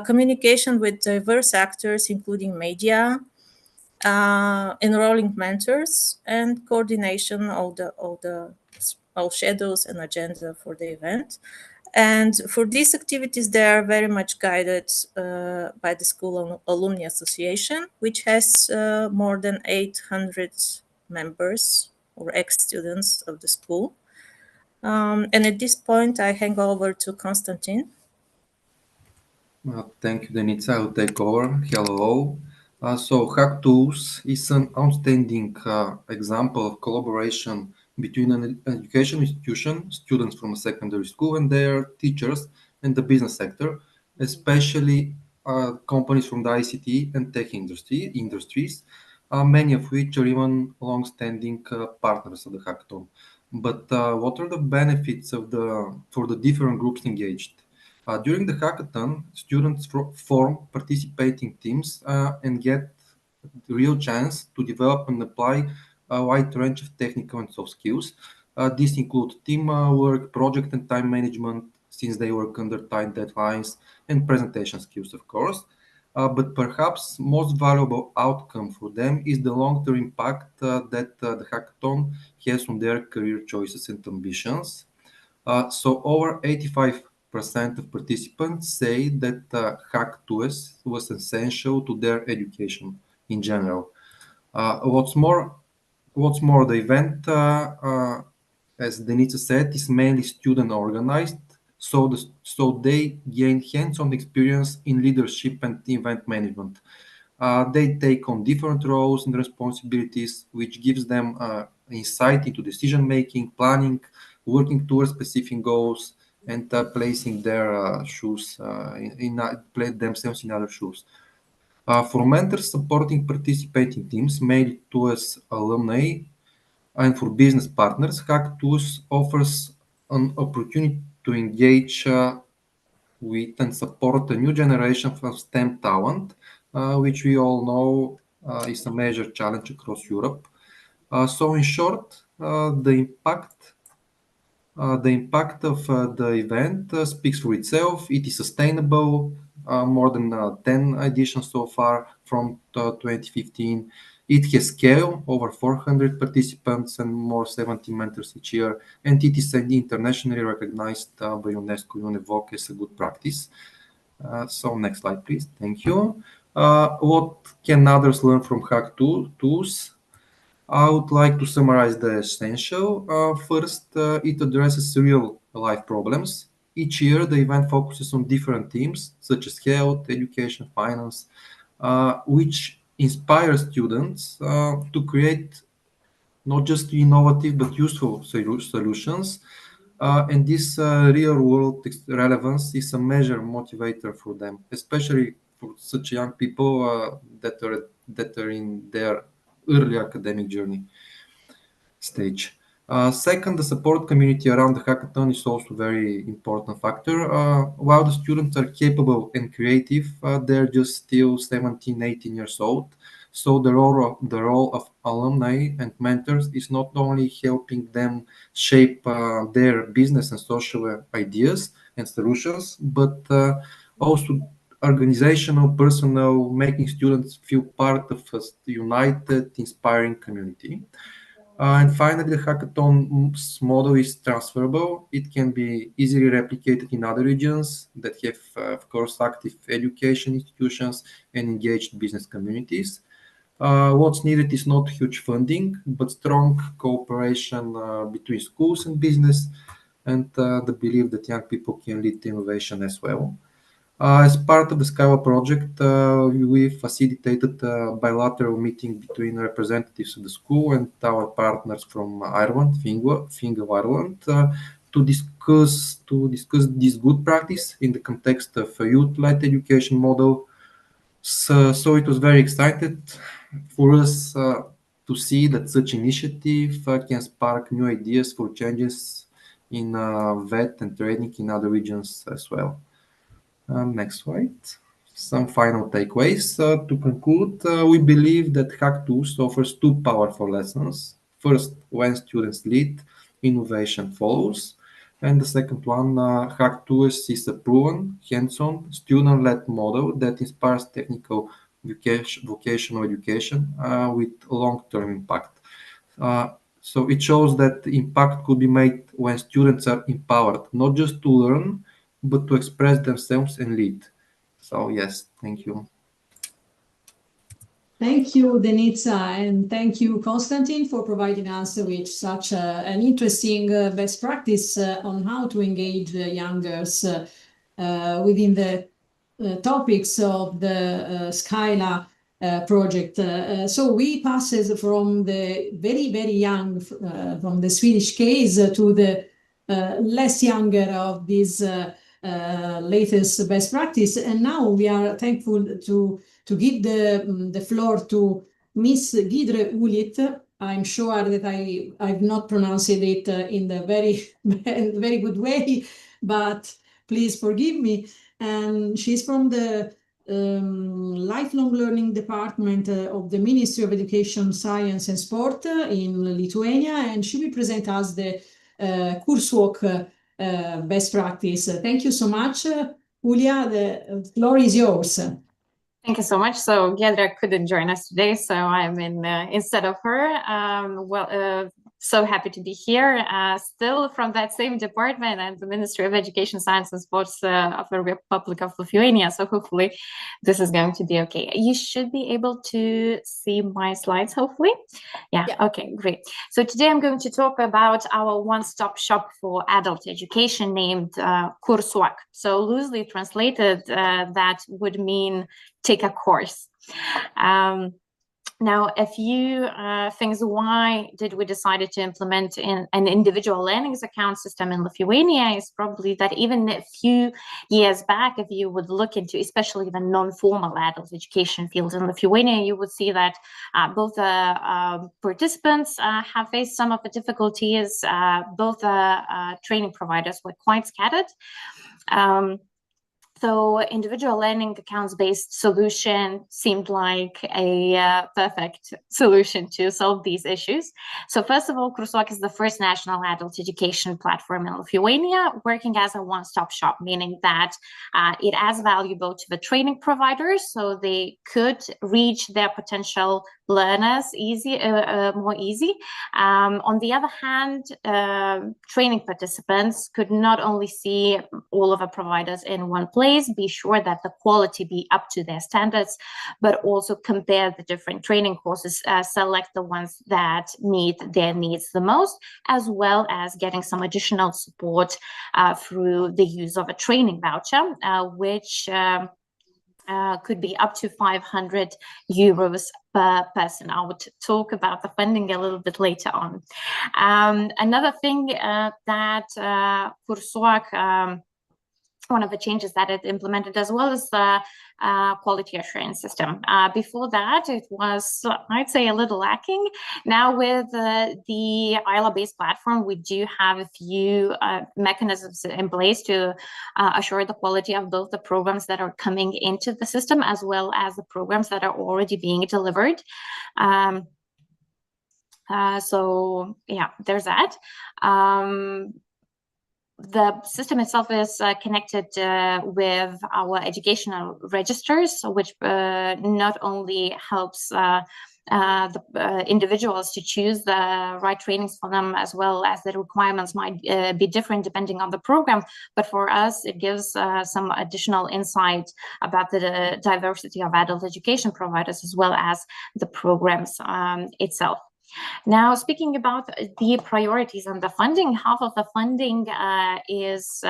communication with diverse actors, including media, enrolling mentors, and coordination of all schedules and agenda for the event. And for these activities, they are very much guided by the School Alumni Association, which has more than 800 members or ex-students of the school. And at this point, I hand over to Konstantin. Thank you, Denica. I'll take over. Hello. So Hack2S is an outstanding example of collaboration between an education institution, students from a secondary school, and their teachers, and the business sector, especially companies from the ICT and tech industries, many of which are even long-standing partners of the hackathon. But what are the benefits for the different groups engaged? During the hackathon, students form participating teams and get the real chance to develop and apply a wide range of technical and soft skills. These include teamwork, project and time management, since they work under tight deadlines, and presentation skills, of course. But perhaps most valuable outcome for them is the long-term impact that the hackathon has on their career choices and ambitions. So over 85% of participants say that Hack2S was essential to their education in general. What's more, the event, as Denisa said, is mainly student organized, so they gain hands-on experience in leadership and event management. They take on different roles and responsibilities, which gives them insight into decision-making, planning, working towards specific goals, and placing their shoes play themselves in other shoes. For mentors supporting participating teams, mainly towards alumni, and for business partners, Hack2S offers an opportunity to engage with and support a new generation of STEM talent, which we all know is a major challenge across Europe. So in short, the impact of the event speaks for itself. It is sustainable, more than 10 editions so far from 2015. It has scale, over 400 participants and more 70 mentors each year, and it is internationally recognized by UNESCO UNEVOC as a good practice. So next slide, please. Thank you. What can others learn from Hack2S? I would like to summarize the essential. First, it addresses real-life problems. Each year, the event focuses on different themes, such as health, education, finance, which inspire students to create not just innovative but useful solutions. And this real-world relevance is a major motivator for them, especially for such young people that are in their early academic journey stage. Second, the support community around the hackathon is also a very important factor. While the students are capable and creative, they're just still 17, 18 years old. So the role of alumni and mentors is not only helping them shape their business and social ideas and solutions, but also organizational, personal, making students feel part of a united, inspiring community. And finally, the hackathon model is transferable. It can be easily replicated in other regions that have, of course, active education institutions and engaged business communities. What's needed is not huge funding, but strong cooperation between schools and business, and the belief that young people can lead innovation as well. As part of the SKYLA project, we facilitated a bilateral meeting between representatives of the school and our partners from Ireland, Fingal Ireland, to discuss this good practice in the context of a youth-led education model. So it was very excited for us to see that such initiative can spark new ideas for changes in VET and training in other regions as well. Next slide. Some final takeaways. To conclude, we believe that Hack2S offers two powerful lessons. First, when students lead, innovation follows. And the second one, Hack2S is a proven, hands-on, student-led model that inspires technical vocational education with long-term impact. So it shows that impact could be made when students are empowered, not just to learn, but to express themselves and lead. So yes, thank you. Thank you, Denisa, and thank you, Konstantin, for providing us with such an interesting best practice on how to engage the youngers within the topics of the SKYLA project. So we passes from the very, very young, from the Swedish case to the less younger of these latest best practice. And now we are thankful to give the floor to Miss Gidre Ulit. I'm sure that I've not pronounced it in the very good way, but please forgive me. And she's from the Lifelong Learning Department of the Ministry of Education, Science and Sport in Lithuania, and she will present us the coursework best practice. Thank you so much, Julia. The floor is yours. Thank you so much. So Giedre couldn't join us today, so I'm in instead of her. So happy to be here, still from that same department and the Ministry of Education, Science and Sports of the Republic of Lithuania. So hopefully this is going to be okay. You should be able to see my slides, hopefully. Yeah. Okay, great. So today I'm going to talk about our one-stop shop for adult education named Kursuak. So loosely translated, that would mean take a course. Now, a few things. Why did we decide to implement an individual learning account system in Lithuania is probably that even a few years back, if you would look into especially the non-formal adult education field in Lithuania, you would see that both participants have faced some of the difficulties. Both training providers were quite scattered. So individual learning accounts-based solution seemed like a perfect solution to solve these issues. So first of all, Kursuak is the first national adult education platform in Lithuania, working as a one-stop shop, meaning that it is valuable to the training providers, so they could reach their potential learners more easy. On the other hand, training participants could not only see all of the providers in one place, be sure that the quality be up to their standards, but also compare the different training courses, select the ones that meet their needs the most, as well as getting some additional support through the use of a training voucher, which could be up to 500 euros per person. I would talk about the funding a little bit later on. Another thing that Kursuak, one of the changes that it implemented as well as the quality assurance system. Before that, it was, I'd say, a little lacking. Now with the SKYLA-based platform, we do have a few mechanisms in place to assure the quality of both the programs that are coming into the system as well as the programs that are already being delivered. So yeah, there's that. The system itself is connected with our educational registers, which not only helps the individuals to choose the right trainings for them, as well as the requirements might be different depending on the program, but for us it gives some additional insight about the diversity of adult education providers as well as the programs itself. Now, speaking about the priorities and the funding, half of the funding is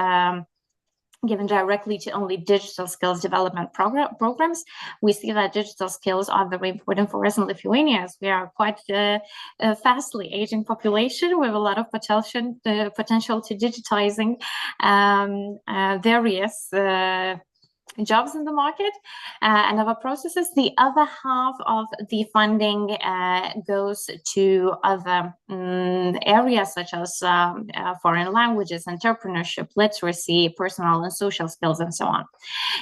given directly to only digital skills development programs. We see that digital skills are very important for us in Lithuania, as we are quite a fastly aging population with a lot of potential to digitizing various jobs in the market and other processes. The other half of the funding goes to other areas such as foreign languages, entrepreneurship, literacy, personal and social skills, and so on.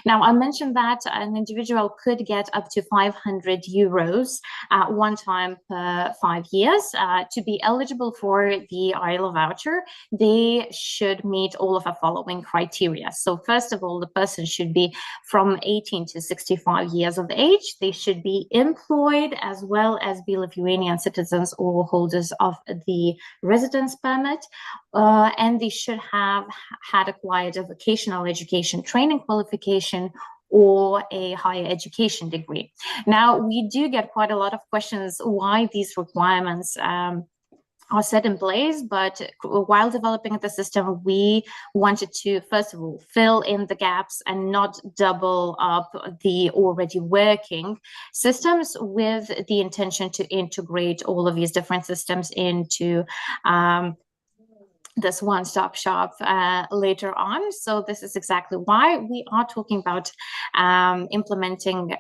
Now, I mentioned that an individual could get up to 500 euros one time per 5 years. To be eligible for the SKYLA voucher, they should meet all of the following criteria. So first of all, the person should be from 18 to 65 years of age. They should be employed as well as be Lithuanian citizens or holders of the residence permit. And they should have had acquired a vocational education training qualification or a higher education degree. Now, we do get quite a lot of questions why these requirements are set in place, but while developing the system, we wanted to, first of all, fill in the gaps and not double up the already working systems, with the intention to integrate all of these different systems into this one-stop shop later on. So this is exactly why we are talking about implementing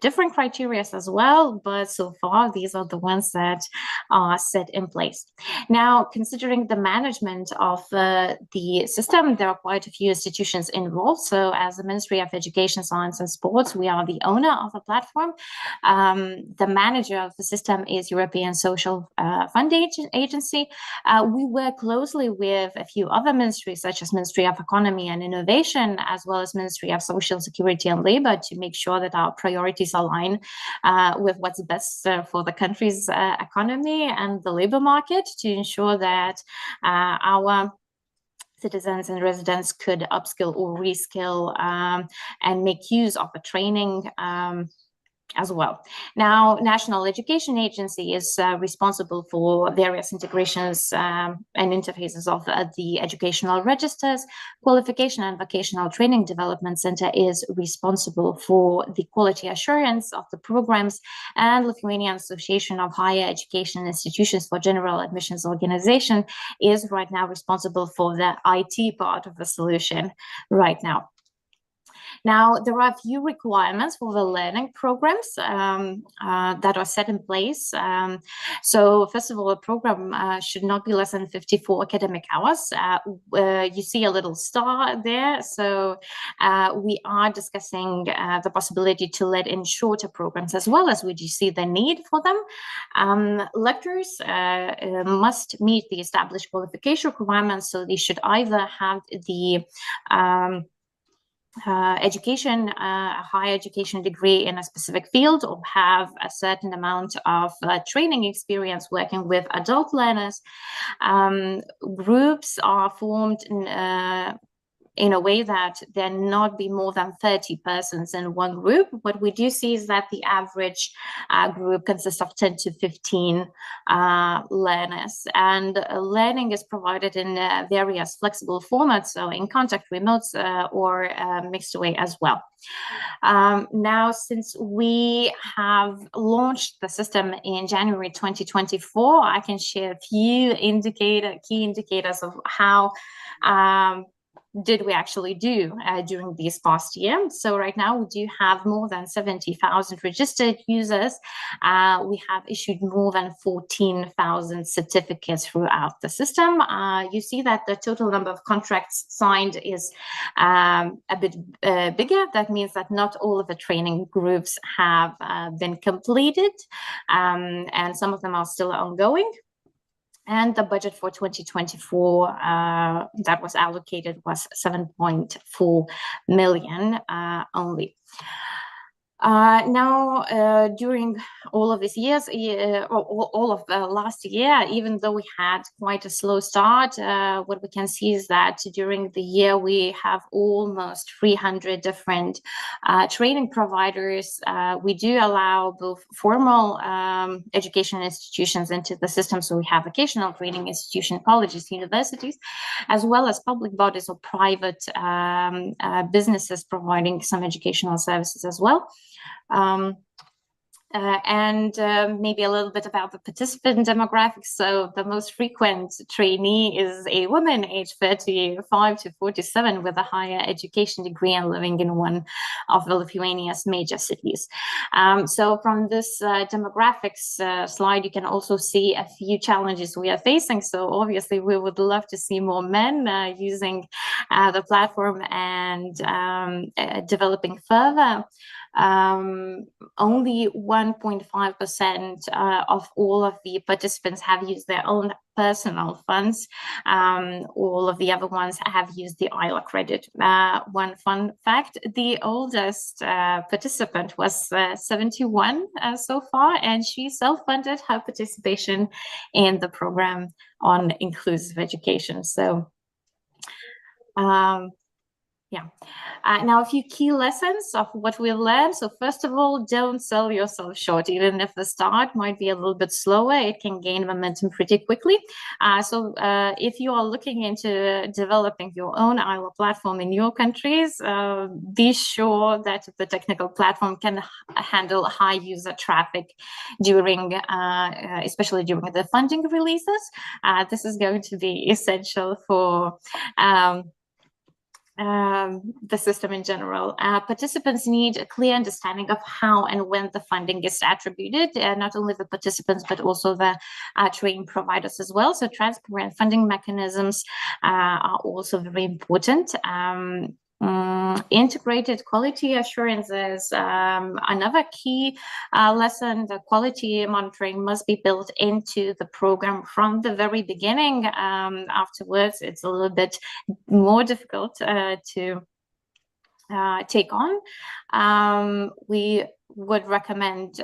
different criteria as well, but so far these are the ones that are set in place. Now, considering the management of the system, there are quite a few institutions involved. So as the Ministry of Education, Science and Sports, we are the owner of the platform. The manager of the system is European Social Fund Agency. We work closely with a few other ministries, such as Ministry of Economy and Innovation, as well as Ministry of Social Security and Labor, to make sure that our priorities align with what's best for the country's economy and the labor market, to ensure that our citizens and residents could upskill or reskill and make use of the training as well. Now, National Education Agency is responsible for various integrations and interfaces of the educational registers. Qualification and Vocational Training Development Center is responsible for the quality assurance of the programs, and Lithuanian Association of Higher Education Institutions for General Admissions Organization is right now responsible for the IT part of the solution right now. Now, there are a few requirements for the learning programs that are set in place. So first of all, a program should not be less than 54 academic hours. You see a little star there. So we are discussing the possibility to let in shorter programs as well, as we do see the need for them. Lecturers must meet the established qualification requirements. So they should either have the a higher education degree in a specific field, or have a certain amount of training experience working with adult learners. Groups are formed in a way that there not be more than 30 persons in one group. What we do see is that the average group consists of 10 to 15 learners, and learning is provided in various flexible formats, so in contact, remotes, or mixed away as well. Now, since we have launched the system in January 2024, I can share a few key indicators of how did we actually do during this past year. So right now we do have more than 70,000 registered users. We have issued more than 14,000 certificates throughout the system. You see that the total number of contracts signed is a bit bigger. That means that not all of the training groups have been completed, and some of them are still ongoing. And the budget for 2024 that was allocated was 7.4 million only. Now, during all of these years, all of last year, even though we had quite a slow start, what we can see is that during the year we have almost 300 different training providers. We do allow both formal education institutions into the system, so we have vocational training institutions, colleges, universities, as well as public bodies or private businesses providing some educational services as well. Maybe a little bit about the participant demographics. So the most frequent trainee is a woman aged 35 to 47 with a higher education degree and living in one of the Lithuania's major cities. So from this demographics slide, you can also see a few challenges we are facing. So obviously we would love to see more men using the platform and developing further. Only 1.5% of all of the participants have used their own personal funds. All of the other ones have used the SKYLA credit. One fun fact, the oldest participant was 71 so far, and she self-funded her participation in the program on inclusive education. So Yeah. Now, a few key lessons of what we've learned. So first of all, don't sell yourself short. Even if the start might be a little bit slower, it can gain momentum pretty quickly. If you are looking into developing your own ILA platform in your countries, be sure that the technical platform can handle high user traffic during, especially during the funding releases. This is going to be essential for the system in general. Participants need a clear understanding of how and when the funding is attributed, not only the participants, but also the training providers as well. So transparent funding mechanisms are also very important. Integrated quality assurance is another key lesson. The quality monitoring must be built into the program from the very beginning. Afterwards, it's a little bit more difficult to take on. We would recommend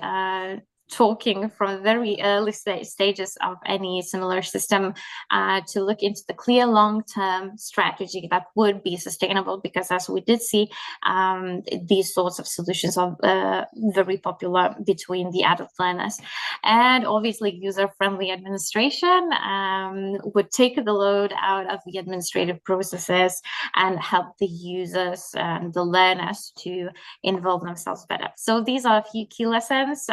talking from very early stages of any similar system to look into the clear long-term strategy that would be sustainable, because as we did see, these sorts of solutions are very popular between the adult learners. And obviously user-friendly administration would take the load out of the administrative processes and help the users and the learners to involve themselves better. So these are a few key lessons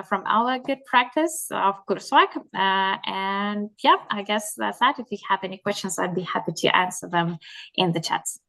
from our good practice of Kurswak. And yeah, I guess that's that. If you have any questions, I'd be happy to answer them in the chats.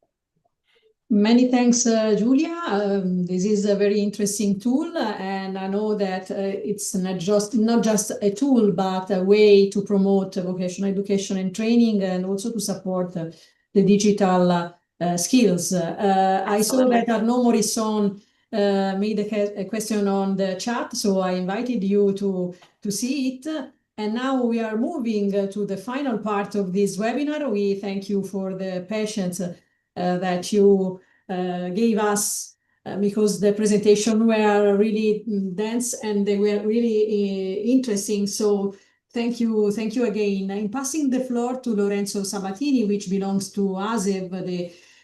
Many thanks, Julia. This is a very interesting tool, and I know that it's not just a tool, but a way to promote vocational education and training, and also to support the digital skills. I saw that Arnaud Morisson made a question on the chat, so I invited you to see it. And now we are moving to the final part of this webinar. We thank you for the patience that you gave us, because the presentation were really dense and they were really interesting. So thank you again. I'm passing the floor to Lorenzo Sabatini, which belongs to ASEV,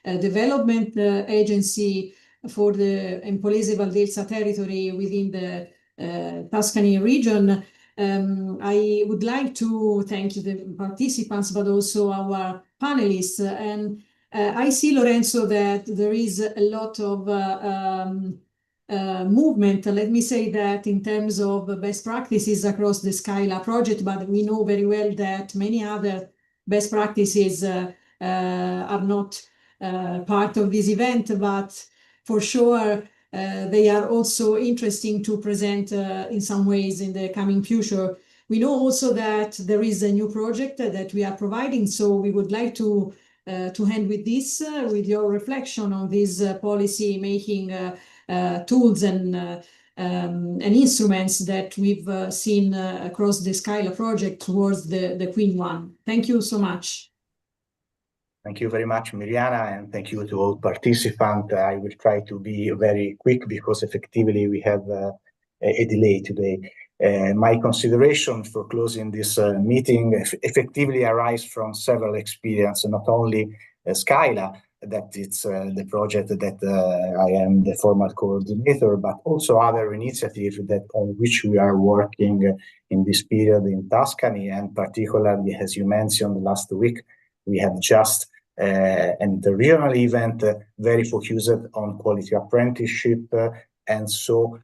the development agency for the Empolese Valdelsa territory within the Tuscany region. I would like to thank the participants, but also our panelists. And I see, Lorenzo, that there is a lot of movement, let me say that, in terms of best practices across the SKYLA project, but we know very well that many other best practices are not part of this event, but for sure they are also interesting to present in some ways in the coming future. We know also that there is a new project that we are providing, so we would like to end with this, with your reflection on these policy making tools and instruments that we've seen across the SKYLA project towards the Queen One. Thank you so much. Thank you very much, Mirjana, and thank you to all participants. I will try to be very quick because effectively we have a delay today. My consideration for closing this meeting effectively arise from several experiences, not only SKYLA, that it's the project that I am the formal coordinator, but also other initiatives that on which we are working in this period in Tuscany, and particularly, as you mentioned, last week, we have just an interregional event very focused on quality apprenticeship, and so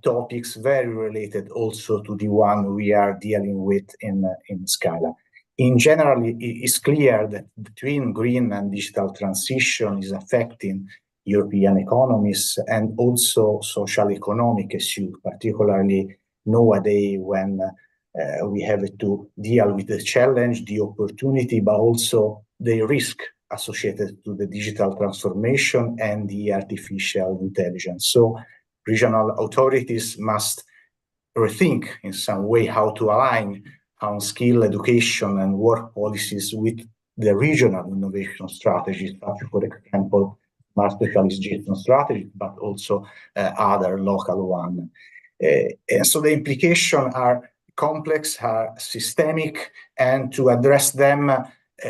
topics very related also to the one we are dealing with in SKYLA. In general, it's clear that between green and digital transition is affecting European economies and also social economic issues, particularly nowadays when we have to deal with the challenge, the opportunity, but also the risk associated to the digital transformation and the artificial intelligence. So regional authorities must rethink in some way how to align on skill education and work policies with the regional innovation strategies, such, for example, smart specialization strategies, but also other local ones. And so the implications are complex, are systemic, and to address them,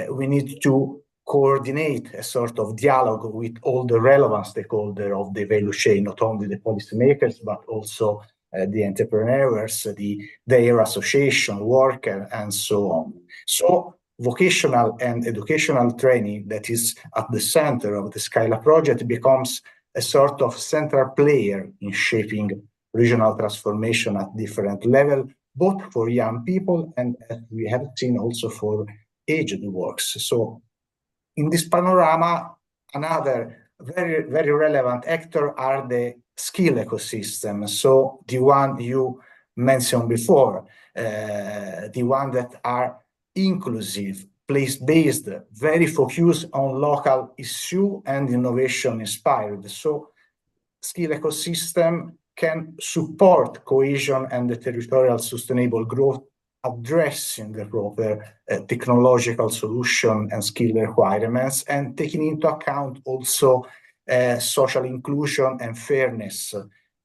we need to coordinate a sort of dialogue with all the relevant stakeholders of the value chain, not only the policymakers, but also the entrepreneurs, their association, worker, and so on. So vocational and educational training that is at the center of the SKYLA project becomes a sort of central player in shaping regional transformation at different levels, both for young people and, as we have seen, also for aged works. So in this panorama, another very, very relevant actor are the skill ecosystem. So the one you mentioned before, the one that are inclusive, place-based, very focused on local issue and innovation inspired. So skill ecosystem can support cohesion and the territorial sustainable growth, addressing the proper technological solution and skill requirements, and taking into account also social inclusion and fairness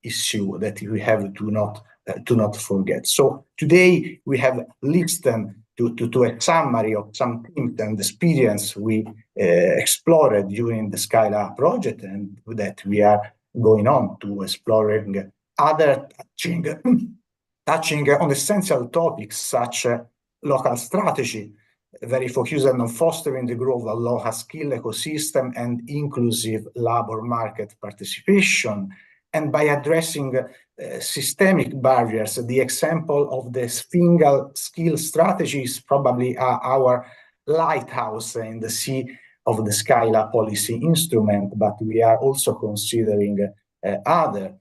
issue that we have to not forget. So today we have listened to a summary of some things and experience we explored during the SKYLA project, and that we are going on to exploring other touching on essential topics such as local strategy, very focused on fostering the growth of local skill ecosystem and inclusive labor market participation, and by addressing systemic barriers. The example of the single skill strategy is probably our lighthouse in the sea of the SKYLA policy instrument, but we are also considering other.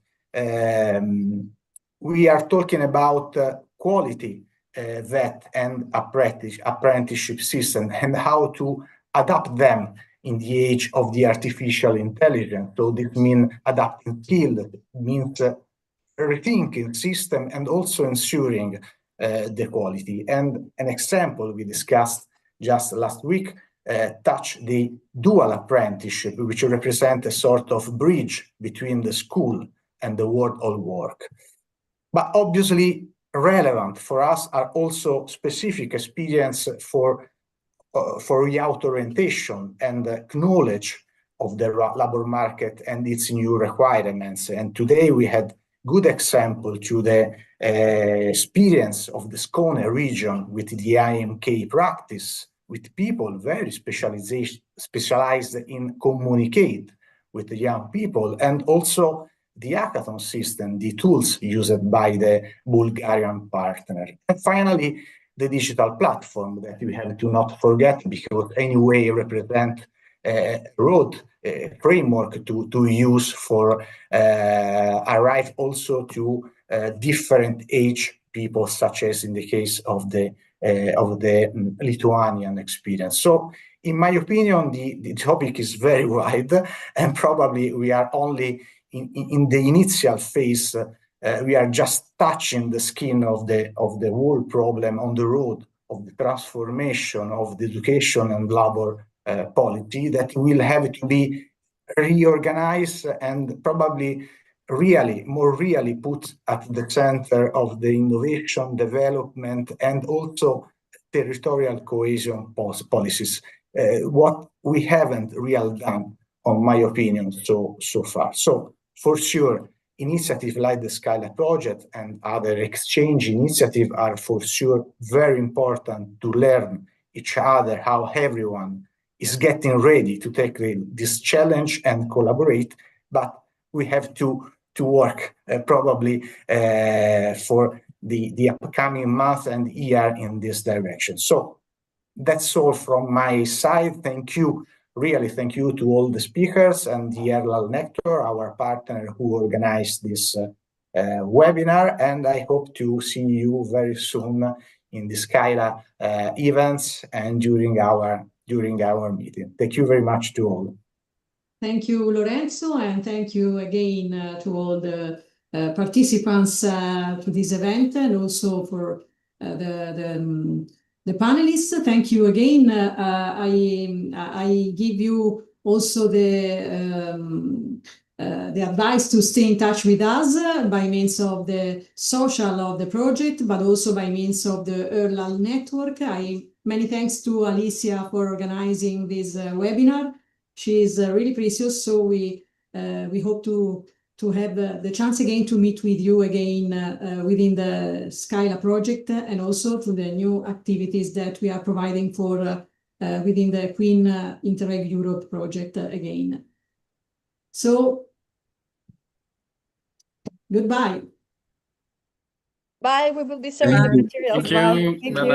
We are talking about quality vet and apprenticeship system and how to adapt them in the age of the artificial intelligence. So this means adapting skill, means rethinking system and also ensuring the quality. And an example we discussed just last week touch the dual apprenticeship, which represent a sort of bridge between the school and the world of work. But obviously relevant for us are also specific experience for youth orientation and knowledge of the labor market and its new requirements. And today we had good example to the experience of the Skåne region with the IMK practice, with people very specialized in communicate with the young people, and also the hackathon system, the tools used by the Bulgarian partner. And finally, the digital platform that we have to not forget, because anyway represent a road framework to use for arrive also to different age people, such as in the case of the Lithuanian experience. So in my opinion, the topic is very wide, and probably we are only in the initial phase. We are just touching the skin of the whole problem on the road of the transformation of the education and labor policy that will have to be reorganized and probably more really put at the center of the innovation, development, and also territorial cohesion policies. What we haven't really done, on my opinion, so far. So for sure, initiatives like the SKYLA project and other exchange initiatives are for sure very important to learn each other, how everyone is getting ready to take this challenge and collaborate, but we have to work probably for the upcoming month and year in this direction. So that's all from my side. Thank you. Really, thank you to all the speakers and the Erlal Nectar, our partner who organized this webinar. And I hope to see you very soon in the SKYLA events and during our meeting. Thank you very much to all. Thank you, Lorenzo, and thank you again to all the participants to this event, and also for the panelists. Thank you again. I give you also the advice to stay in touch with us by means of the social of the project, but also by means of the Erlal network. I Many thanks to Alicia for organizing this webinar. She is really precious, so we hope to have the chance again to meet with you again within the SKYLA project and also to the new activities that we are providing for within the Queen Interreg Europe project again. So, goodbye. Bye. We will be sharing the materials. Thank you. Bye-bye.